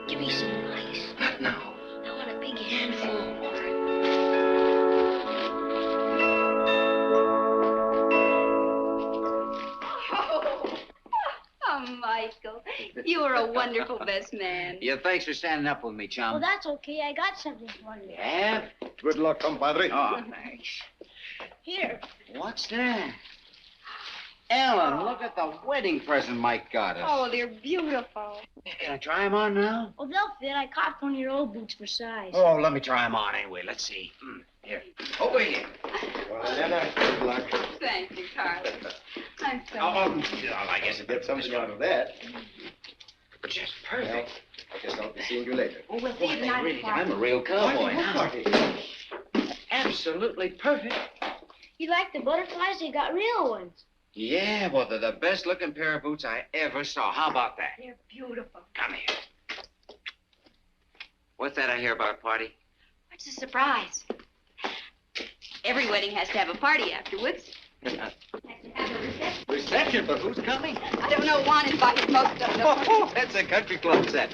Give me some ice. Not now. I want a big handful. Oh, Michael, you were a wonderful best man. Yeah, thanks for standing up with me, chum. Well, that's okay. I got something for you. Have? Good luck, compadre. Oh, thanks. Here. What's that? Ellen, look at the wedding present Mike got us. Oh, they're beautiful. Can I try them on now? Oh, they'll fit. I copped one of your old boots for size. Oh, let me try them on anyway. Let's see. Here. Over here. Well, then, good luck. Thank you, Carlos. I'm so Well, I guess it Get something out of that. just perfect. Well, I guess I'll be seeing you later. Oh, we'll Boy, see you they tonight. really, I'm a real cowboy now. Party. Absolutely perfect. You like the butterflies? They got real ones. Yeah, well, they're the best looking pair of boots I ever saw. How about that? They're beautiful. Come here. What's that I hear about a party? What's the surprise? Every wedding has to have a party afterwards. Reception, but who's coming? I don't know. Juan invited most of them. Oh, that's a country club set.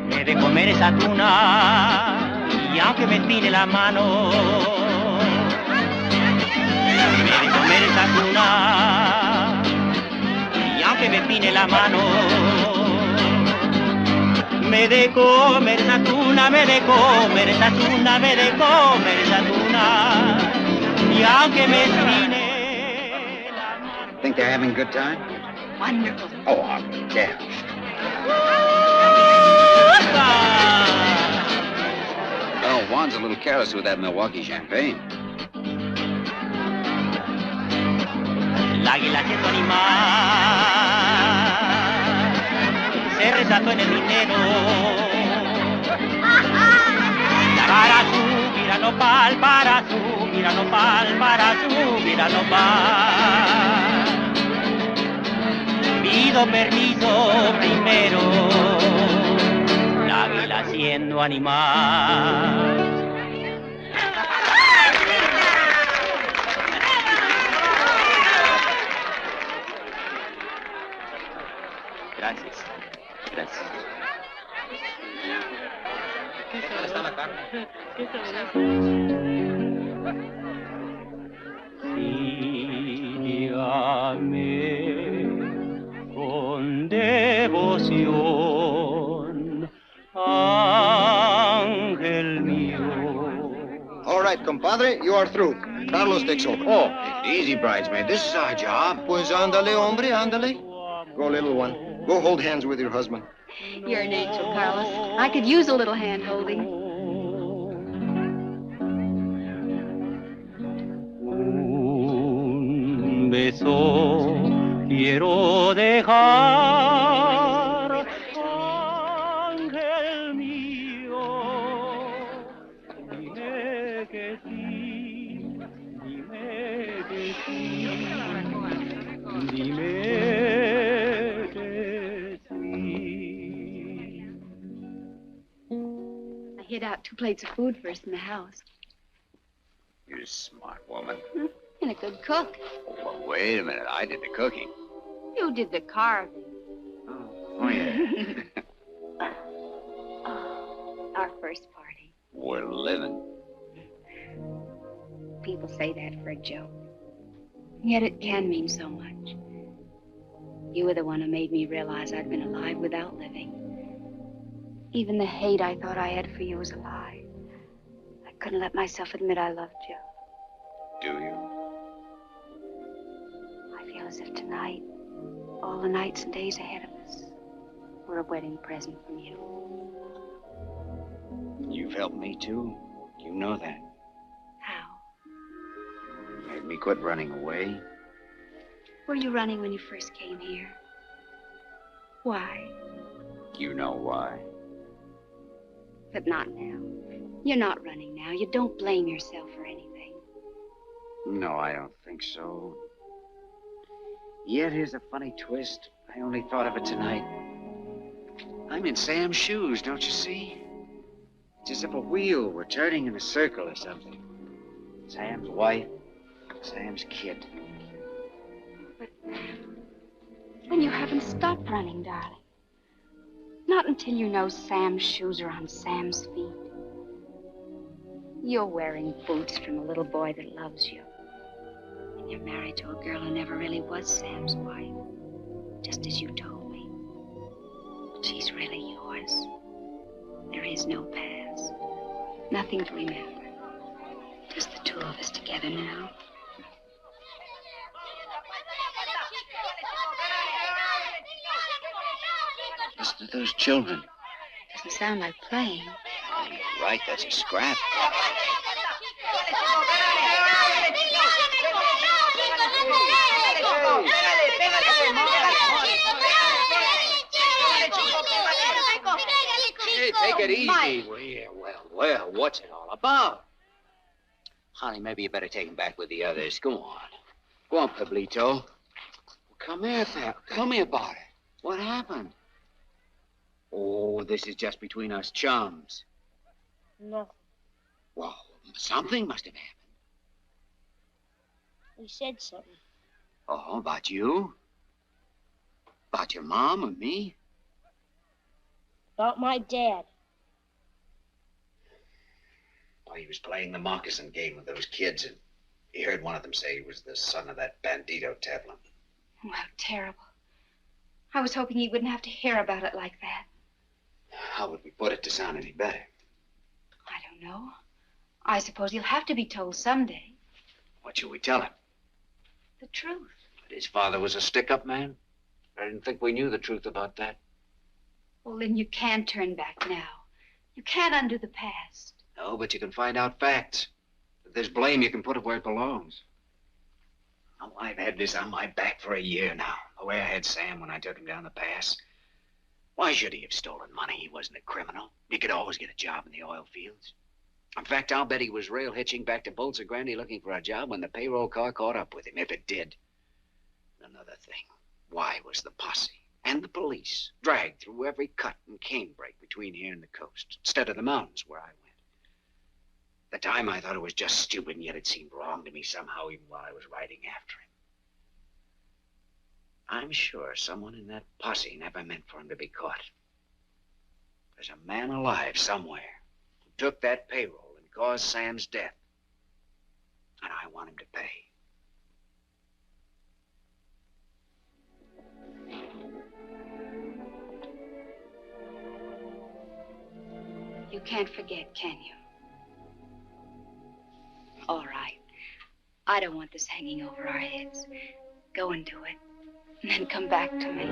Me de comer esa tuna y aunque me tire la mano, me de comer esa tuna y aunque me pine la mano, me de comer esa tuna, me de comer esa tuna, me de comer esa tuna y aunque me pine la mano. Think they're having a good time? Wonderful. Oh, yeah. Oh, Juan's a little careless with that Milwaukee champagne. El águila siendo animal se resató en el dinero para subir a nopal, para subir a nopal, para subir a nopal. Pido permiso primero, el águila siendo animal. Gracias. Gracias. ¿Qué tal está la carne? Sígame con devoción, ángel mío. All right, compadre, you are through. Carlos takes over. Oh, easy, bridesmaid. This is our job. Pues ándale, hombre, ándale. Go, little one. Go hold hands with your husband. You're an angel, Carlos. I could use a little hand-holding. Un beso quiero dejar, ángel mío. Dime que sí, dime que sí, dime que sí. I hid out 2 plates of food for us in the house. You're a smart woman. And a good cook. Well, wait a minute. I did the cooking. You did the carving. Oh, yeah. Our first party. We're living. People say that for a joke. Yet it can mean so much. You were the one who made me realize I'd been alive without living. Even the hate I thought I had for you was a lie. I couldn't let myself admit I loved you. Do you? I feel as if tonight, all the nights and days ahead of us, were a wedding present from you. You've helped me, too. You know that. How? Made me quit running away. Were you running when you first came here? Why? You know why. But not now. You're not running now. You don't blame yourself for anything. No, I don't think so. Yet here's a funny twist. I only thought of it tonight. I'm in Sam's shoes, don't you see? It's as if a wheel were turning in a circle or something. Sam's wife, Sam's kid. But then you haven't stopped running, darling. Not until you know Sam's shoes are on Sam's feet. You're wearing boots from a little boy that loves you. And you're married to a girl who never really was Sam's wife. Just as you told me. But she's really yours. There is no past. Nothing to remember. Just the 2 of us together now. Listen to those children. Doesn't sound like playing. You're right, that's a scrap. Hey, take it easy. Well, what's it all about? Honey, maybe you better take him back with the others. Go on. Go on, Pablito. Come here, pal. Tell me about it. What happened? Oh, this is just between us chums. Nothing. Well, something must have happened. We said something. Oh, about you? About your mom or me? About my dad. Well, he was playing the moccasin game with those kids, and he heard one of them say he was the son of that bandito Tevlin. Oh, how terrible. I was hoping he wouldn't have to hear about it like that. How would we put it to sound any better? I don't know. I suppose he'll have to be told someday. What should we tell him? The truth. That his father was a stick-up man? I didn't think we knew the truth about that. Well, then you can't turn back now. You can't undo the past. No, but you can find out facts. If there's blame, you can put it where it belongs. Oh, I've had this on my back for a year now. The way I had Sam when I took him down the pass. Why should he have stolen money? He wasn't a criminal. He could always get a job in the oil fields. In fact, I'll bet he was rail hitching back to Bolzer Grandy looking for a job when the payroll car caught up with him, if it did. Another thing. Why was the posse and the police dragged through every cut and canebrake between here and the coast, instead of the mountains where I went? At the time, I thought it was just stupid, and yet it seemed wrong to me somehow, even while I was riding after him. I'm sure someone in that posse never meant for him to be caught. There's a man alive somewhere who took that payroll and caused Sam's death. And I want him to pay. You can't forget, can you? All right. I don't want this hanging over our heads. Go and do it, and then come back to me.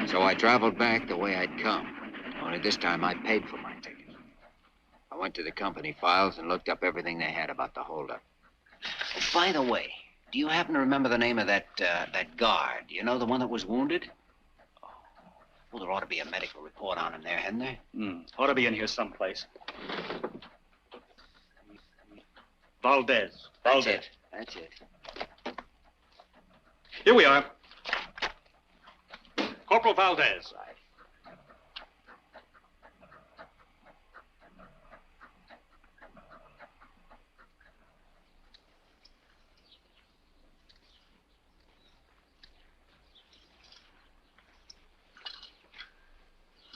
So I traveled back the way I'd come. Only this time I paid for my ticket. I went to the company files and looked up everything they had about the holdup. Oh, by the way, do you happen to remember the name of that guard? You know, the one that was wounded? Oh, well, there ought to be a medical report on him there, hadn't there? Ought to be in here someplace. Valdez. That's it. That's it. Here we are. Corporal Valdez.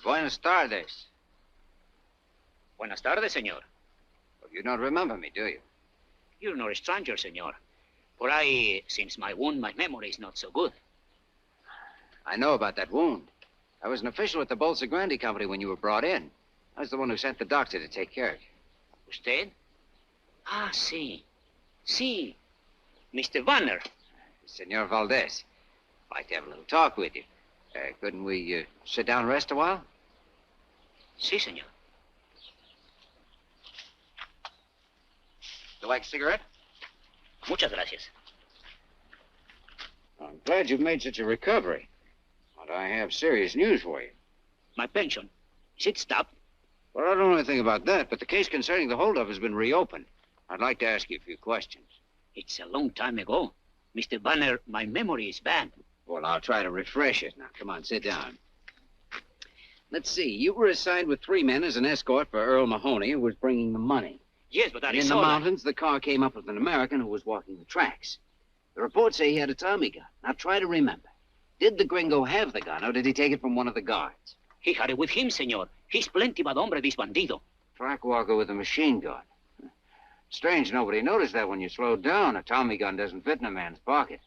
Buenas tardes. Buenas tardes, señor. Well, you don't remember me, do you? You're not a stranger, señor. For since my wound, my memory is not so good. I know about that wound. I was an official at the Bolsa Grande company when you were brought in. I was the one who sent the doctor to take care of you. ¿Usted? Ah, sí. Sí. Mr. Vanner. Senor Valdez. I'd like to have a little talk with you. Couldn't we sit down and rest a while? Sí, señor. You like a cigarette? Muchas gracias. I'm glad you've made such a recovery. But I have serious news for you. My pension. Is it stopped? Well, I don't know anything about that, but the case concerning the holdup has been reopened. I'd like to ask you a few questions. It's a long time ago. Mr. Banner, my memory is bad. Well, I'll try to refresh it. Now, come on, sit down. Let's see. You were assigned with 3 men as an escort for Earl Mahoney, who was bringing the money. Yes, but that in the mountains, the car came up with an American who was walking the tracks. The reports say he had a Tommy gun. Now, try to remember. Did the gringo have the gun, or did he take it from one of the guards? He had it with him, señor. He's plenty bad hombre, this bandido. Track walker with a machine gun. Strange nobody noticed that when you slowed down. A Tommy gun doesn't fit in a man's pocket.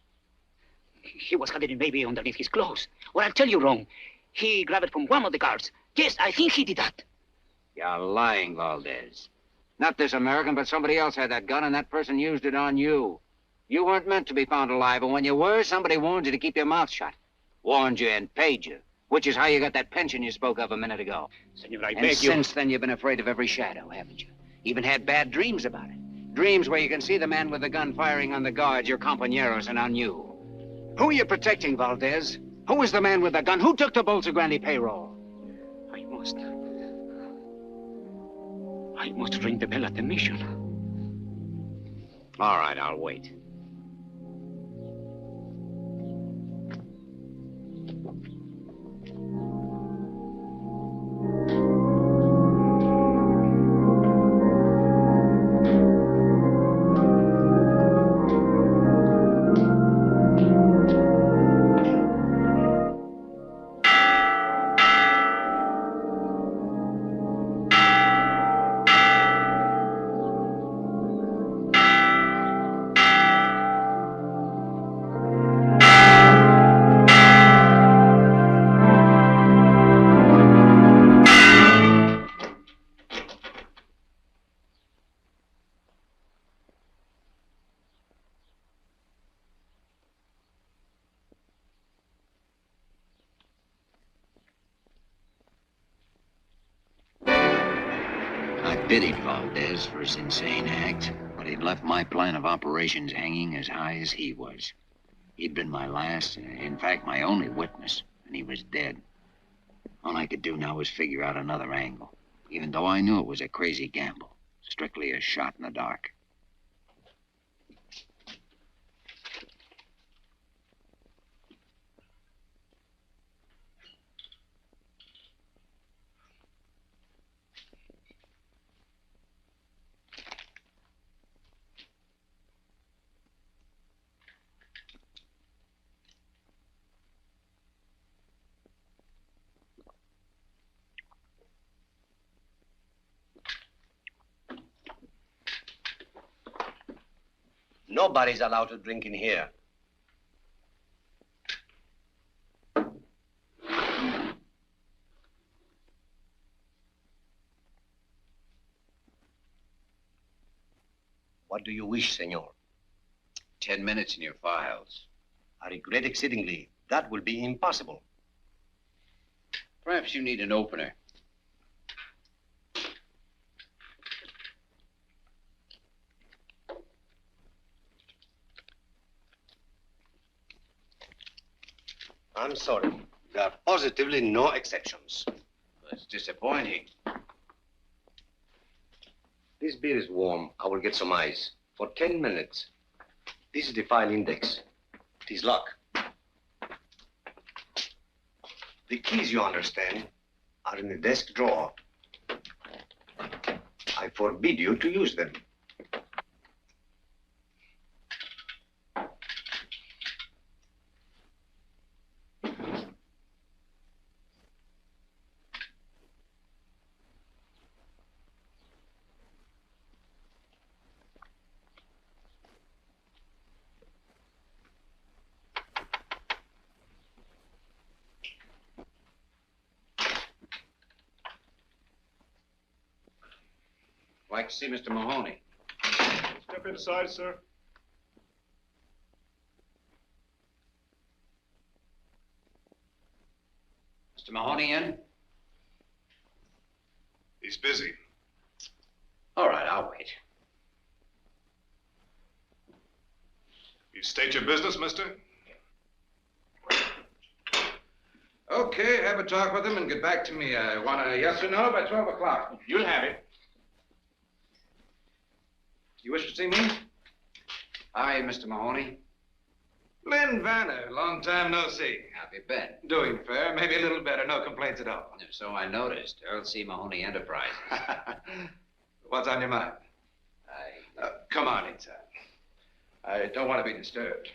He was hiding maybe underneath his clothes. Or I'll tell you wrong. He grabbed it from one of the guards. Yes, I think he did that. You're lying, Valdez. Not this American, but somebody else had that gun, and that person used it on you. You weren't meant to be found alive, and when you were, somebody warned you to keep your mouth shut. Warned you and paid you, which is how you got that pension you spoke of a minute ago. Senor, I and beg you. Since then, you've been afraid of every shadow, haven't you? Even had bad dreams about it. Dreams where you can see the man with the gun firing on the guards, your compañeros, and on you. Who are you protecting, Valdez? Who is the man with the gun? Who took the Bolsa Grande payroll? I must ring the bell at the mission. All right, I'll wait. Pitied Valdez for his insane act, but he'd left my plan of operations hanging as high as he was. He'd been my last, in fact, my only witness, and he was dead. All I could do now was figure out another angle, even though I knew it was a crazy gamble, strictly a shot in the dark. Nobody's allowed to drink in here. What do you wish, senor? 10 minutes in your files. I regret exceedingly. That will be impossible. Perhaps you need an opener. I'm sorry. There are positively no exceptions. That's disappointing. This beer is warm. I will get some ice. For 10 minutes. This is the file index. It is locked. The keys, you understand, are in the desk drawer. I forbid you to use them. Like to see Mr. Mahoney. Step inside, sir. Mr. Mahoney in? He's busy. All right, I'll wait. You state your business, mister? Okay, have a talk with him and get back to me. I want a yes or no by 12 o'clock. You'll have it. You wish to see me? Hi, Mr. Mahoney. Lynn Vanner, long time no see. How have you been? Doing fair, maybe a little better, no complaints at all. So I noticed. Earl C. Mahoney Enterprises. What's on your mind? Come on inside. I don't want to be disturbed.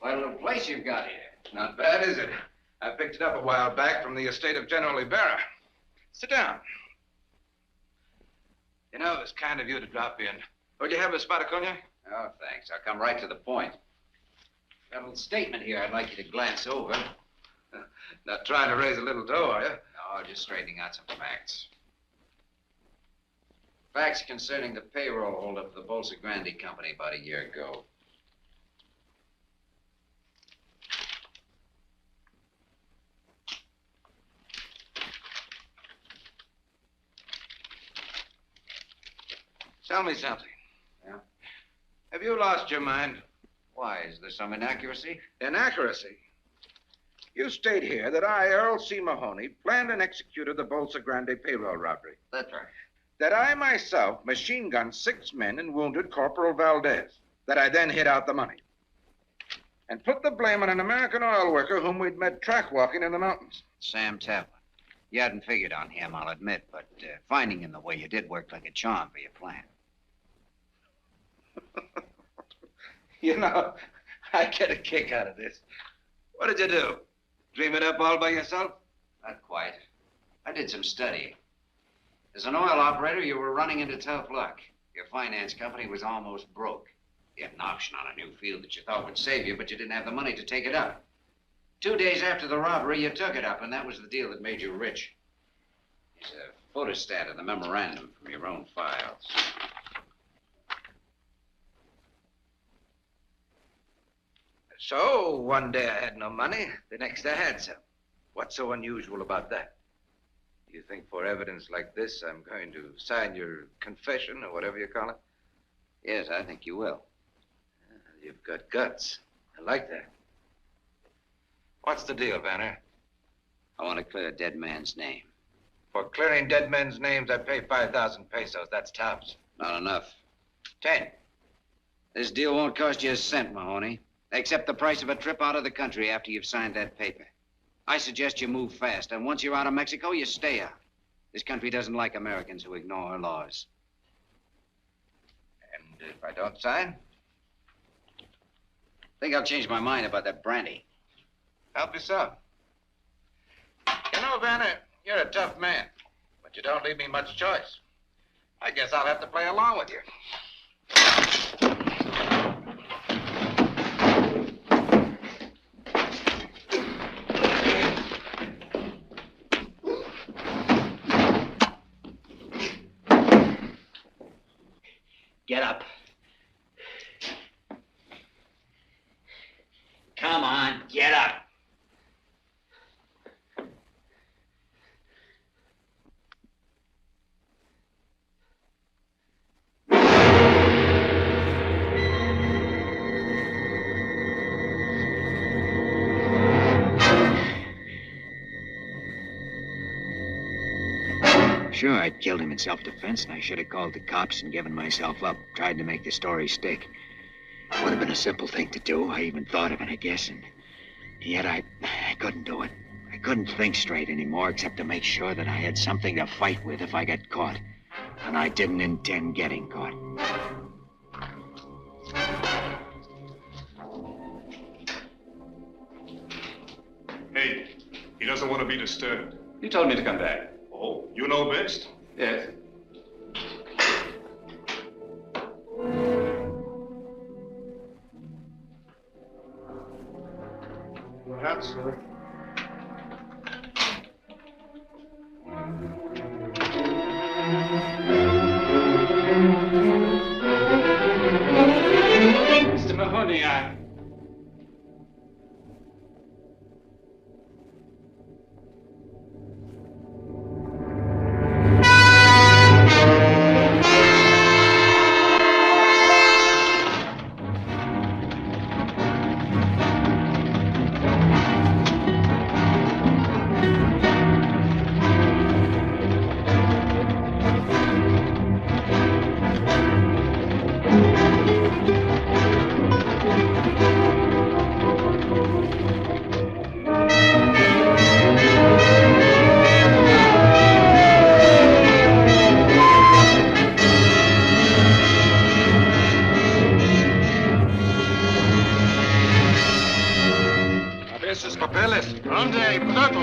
Quite a little place you've got here. Not bad, is it? I picked it up a while back from the estate of General Ibarra. Sit down. You know, it's kind of you to drop in. Would you have a spot of cognac? Oh, thanks. I'll come right to the point. Got a little statement here I'd like you to glance over. Not trying to raise a little dough, are you? No, just straightening out some facts. Facts concerning the payroll holdup of the Bolsa Grande Company about a year ago. Tell me something. Yeah? Have you lost your mind? Why, is there some inaccuracy? Inaccuracy? You state here that I, Earl C. Mahoney, planned and executed the Bolsa Grande payroll robbery. That's right. That I myself machine-gunned 6 men and wounded Corporal Valdez. That I then hid out the money. And put the blame on an American oil worker whom we'd met track-walking in the mountains. Sam Taplin. You hadn't figured on him, I'll admit, but finding him the way you did worked like a charm for your plan. You know, I get a kick out of this. What did you do? Dream it up all by yourself? Not quite. I did some studying. As an oil operator, you were running into tough luck. Your finance company was almost broke. You had an option on a new field that you thought would save you, but you didn't have the money to take it up. 2 days after the robbery, you took it up, and that was the deal that made you rich. Here's a photostat of the memorandum from your own files. So, one day I had no money, the next I had some. What's so unusual about that? You think for evidence like this, I'm going to sign your confession, or whatever you call it? Yes, I think you will. You've got guts. I like that. What's the deal, Vanner? I want to clear a dead man's name. For clearing dead men's names, I pay 5,000 pesos. That's tops. Not enough. 10. This deal won't cost you a cent, Mahoney. Except the price of a trip out of the country after you've signed that paper. I suggest you move fast, and once you're out of Mexico, you stay out. This country doesn't like Americans who ignore her laws. And if I don't sign? I think I'll change my mind about that brandy. Help yourself. You know, Vanner, you're a tough man, but You don't leave me much choice. I guess I'll have to play along with you. Get up. Come on, get up. Sure, I'd killed him in self-defense, and I should have called the cops and given myself up, tried to make the story stick. Would have been a simple thing to do. I even thought of it, I guess, and yet I couldn't do it. I couldn't think straight anymore, except to make sure that I had something to fight with if I got caught. And I didn't intend getting caught. Hey, he doesn't want to be disturbed. You told me to come back. Oh, you know best? Yes. Perhaps, sir. Mr. Mahoney, Esos papeles. ¿Dónde? Pronto.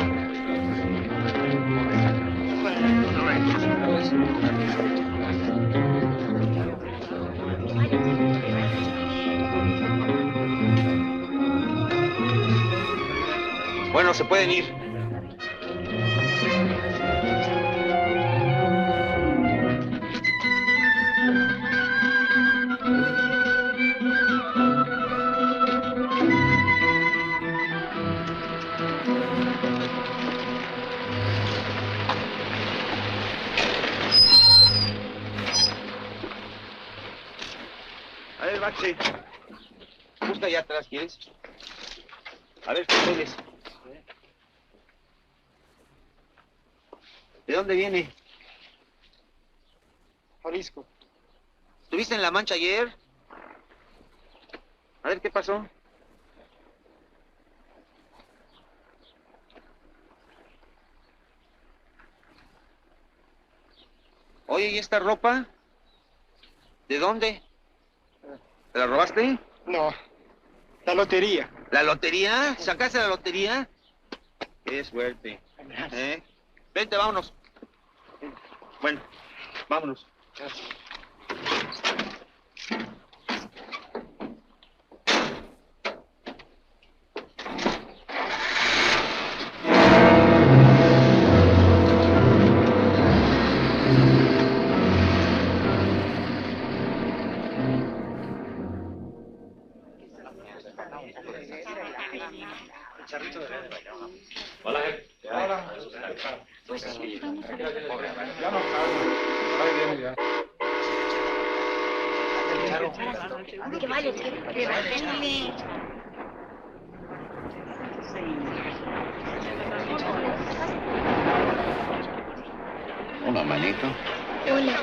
Bueno, se pueden ir. A ver, Baxi. Busca allá atrás, ¿quieres? A ver, papeles. ¿De dónde viene? Jalisco. ¿Estuviste en La Mancha ayer? A ver, ¿qué pasó? Oye, ¿y esta ropa? ¿De dónde? ¿Te la robaste? No, la lotería. ¿La lotería? ¿Sacaste la lotería? Qué suerte. Vente, vámonos. Bueno, vámonos. Hola. Hola. Ya no salgo. Ahí viene ya. Que vale, que vale. Hola, manito. Hola.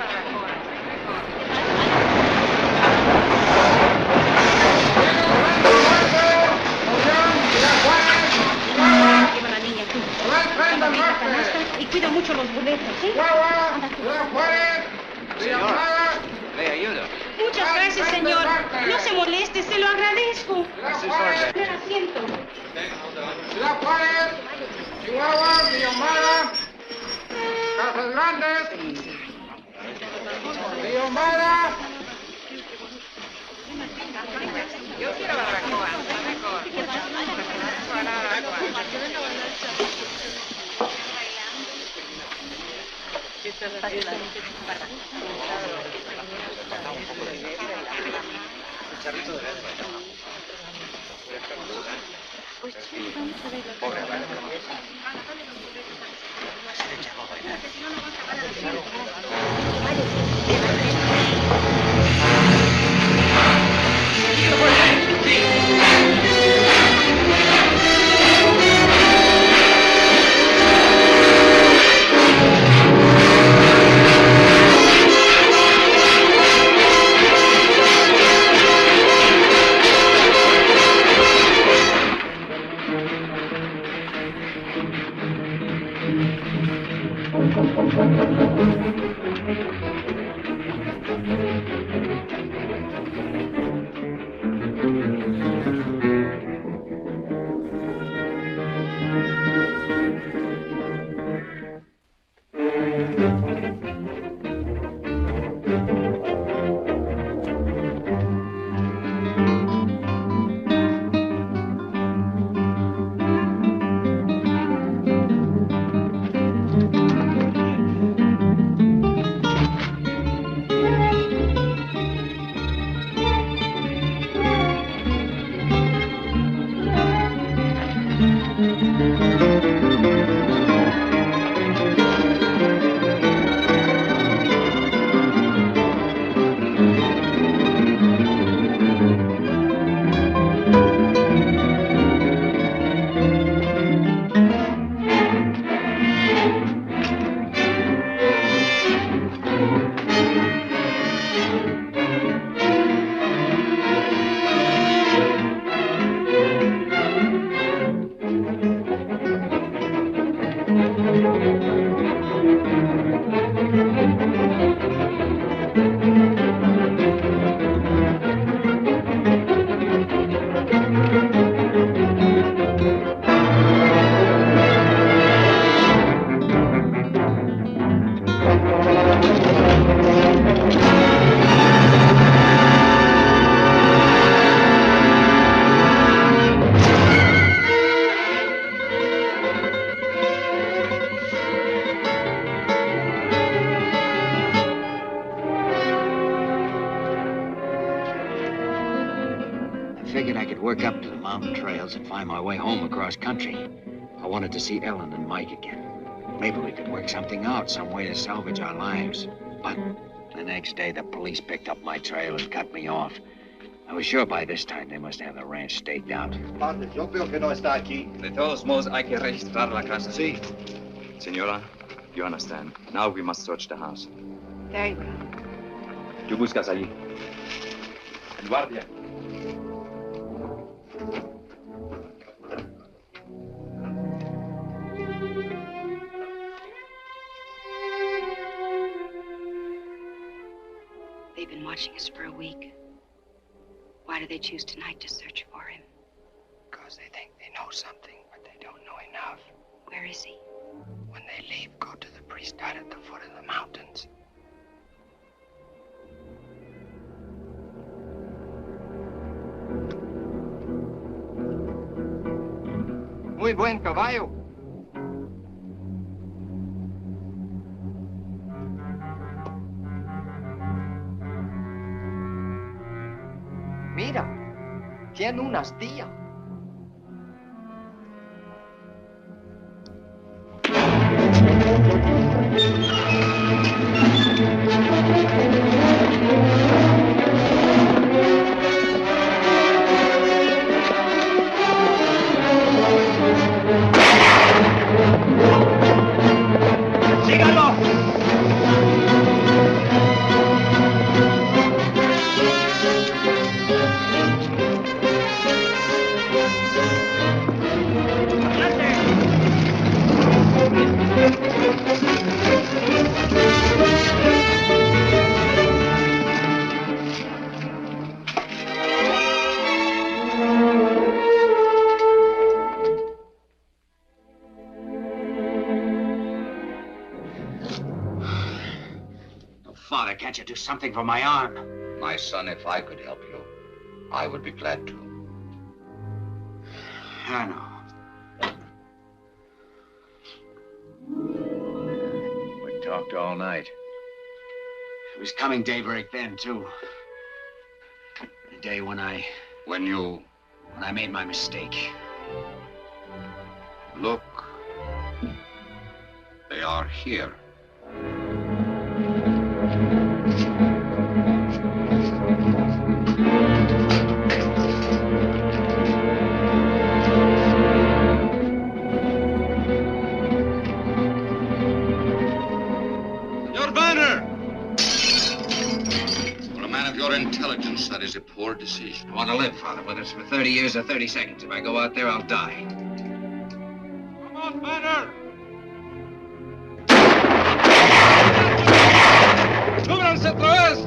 Lleva a la niña tú. Y cuida mucho los boletos, ¿sí? Anda tú. Señor, ¿le ayudo? Muchas gracias, señor. No se moleste, se lo agradezco. A sus órdenes. Primer asiento. Ciudad Juárez, Chihuahua, Villahumada. Casas Grandes. Río Mara. Yo quiero barbacoa. Work up to the mountain trails and find my way home across country. I wanted to see Ellen and Mike again. Maybe we could work something out, some way to salvage our lives. But the next day, the police picked up my trail and cut me off. I was sure by this time they must have the ranch staked out. Padre, yo creo que no está aquí. De todos modos, hay que registrar la casa. Sí. Senora, you understand. Now we must search the house. Very well. Tú buscas allí. Guardia. They've been watching us for a week. Why do they choose tonight to search for him? Because they think they know something, but they don't know enough. Where is he? When they leave, go to the priest hut at the foot of the mountains. Muy buen caballo. Mira, tiene una astilla. ¡Síganlo! Father, can't you do something for my arm? My son, if I could help you, I would be glad to. I know. We talked all night. It was coming daybreak then, too. The day when I made my mistake. Look. They are here. Your banner! For a man of your intelligence, that is a poor decision. I want to live, Father, whether it's for 30 years or 30 seconds. If I go out there, I'll die. Come on, banner! ¡Súbranse otra vez!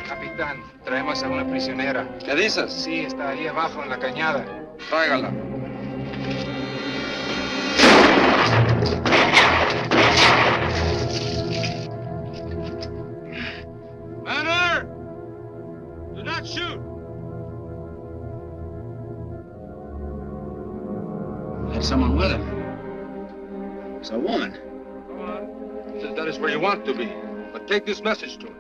Capitán, traemos a una prisionera. ¿Qué dices? Sí, está ahí abajo en la cañada. Tráigala. Banner! Do not shoot! Had someone with him. It's a woman. Come on. Says that is where you want to be. But take this message to him.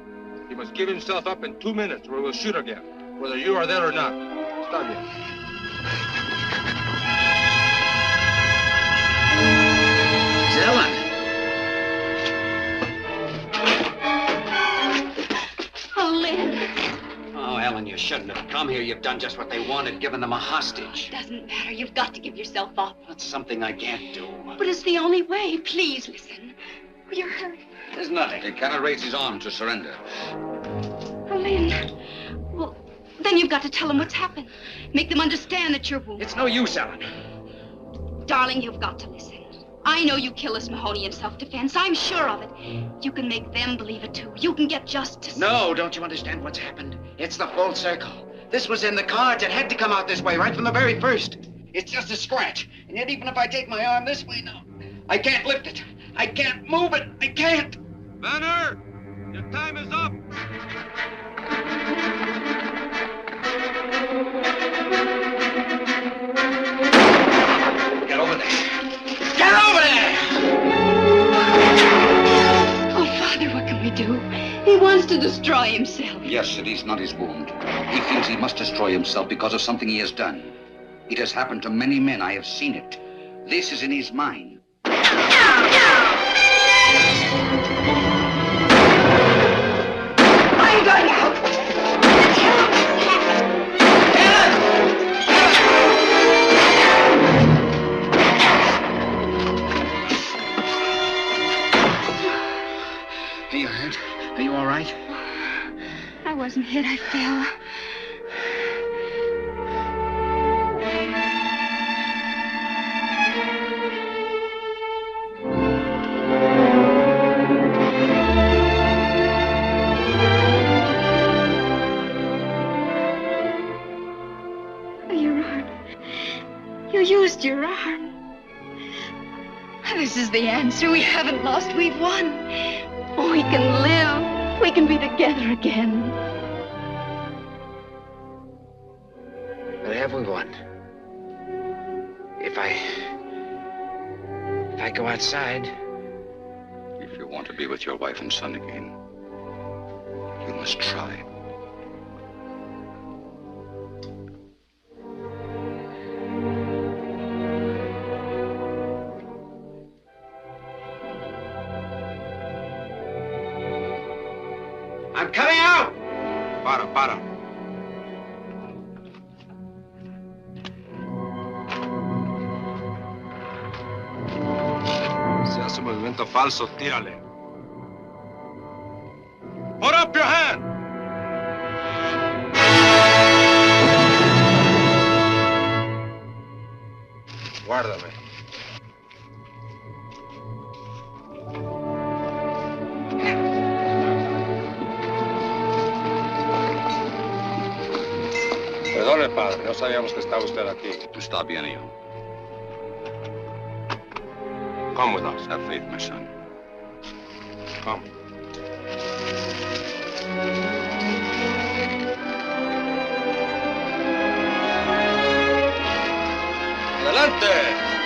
He must give himself up in 2 minutes or we'll shoot again. Whether you are there or not. Está bien. It's Ellen. Oh, Lynn. Oh, Ellen, you shouldn't have come here. You've done just what they wanted, given them a hostage. Doesn't matter. You've got to give yourself up. That's something I can't do. But it's the only way. Please listen. You're hurt. There's nothing. He cannot raise his arm to surrender. Oh, Lynn. Well, then you've got to tell them what's happened. Make them understand that you're wounded. It's no use, Ellen. Darling, you've got to listen. I know you killed us Mahoney in self-defense. I'm sure of it. You can make them believe it, too. You can get justice. No, don't you understand what's happened? It's the full circle. This was in the cards. It had to come out this way right from the very first. It's just a scratch. And yet, even if I take my arm this way now, I can't lift it. I can't move it. I can't. Banner! Your time is up! Get over there. Get over there! Oh, Father, what can we do? He wants to destroy himself. Yes, it is not his wound. He feels he must destroy himself because of something he has done. It has happened to many men. I have seen it. This is in his mind. I'm going out. Are you hurt? Are you all right? I wasn't hit. I fell. Your arm. You used your arm. This is the answer. We haven't lost. We've won. We can live. We can be together again. But have we won? If I go outside... If you want to be with your wife and son again, you must try. I'm coming out! Para. Si hace movimiento falso, tírale. Put up your hand! Guárdame. Perdone, padre. No sabíamos que estaba usted aquí. Está bien, hijo. Come with us. Have faith, my son. Come. ¡Adelante!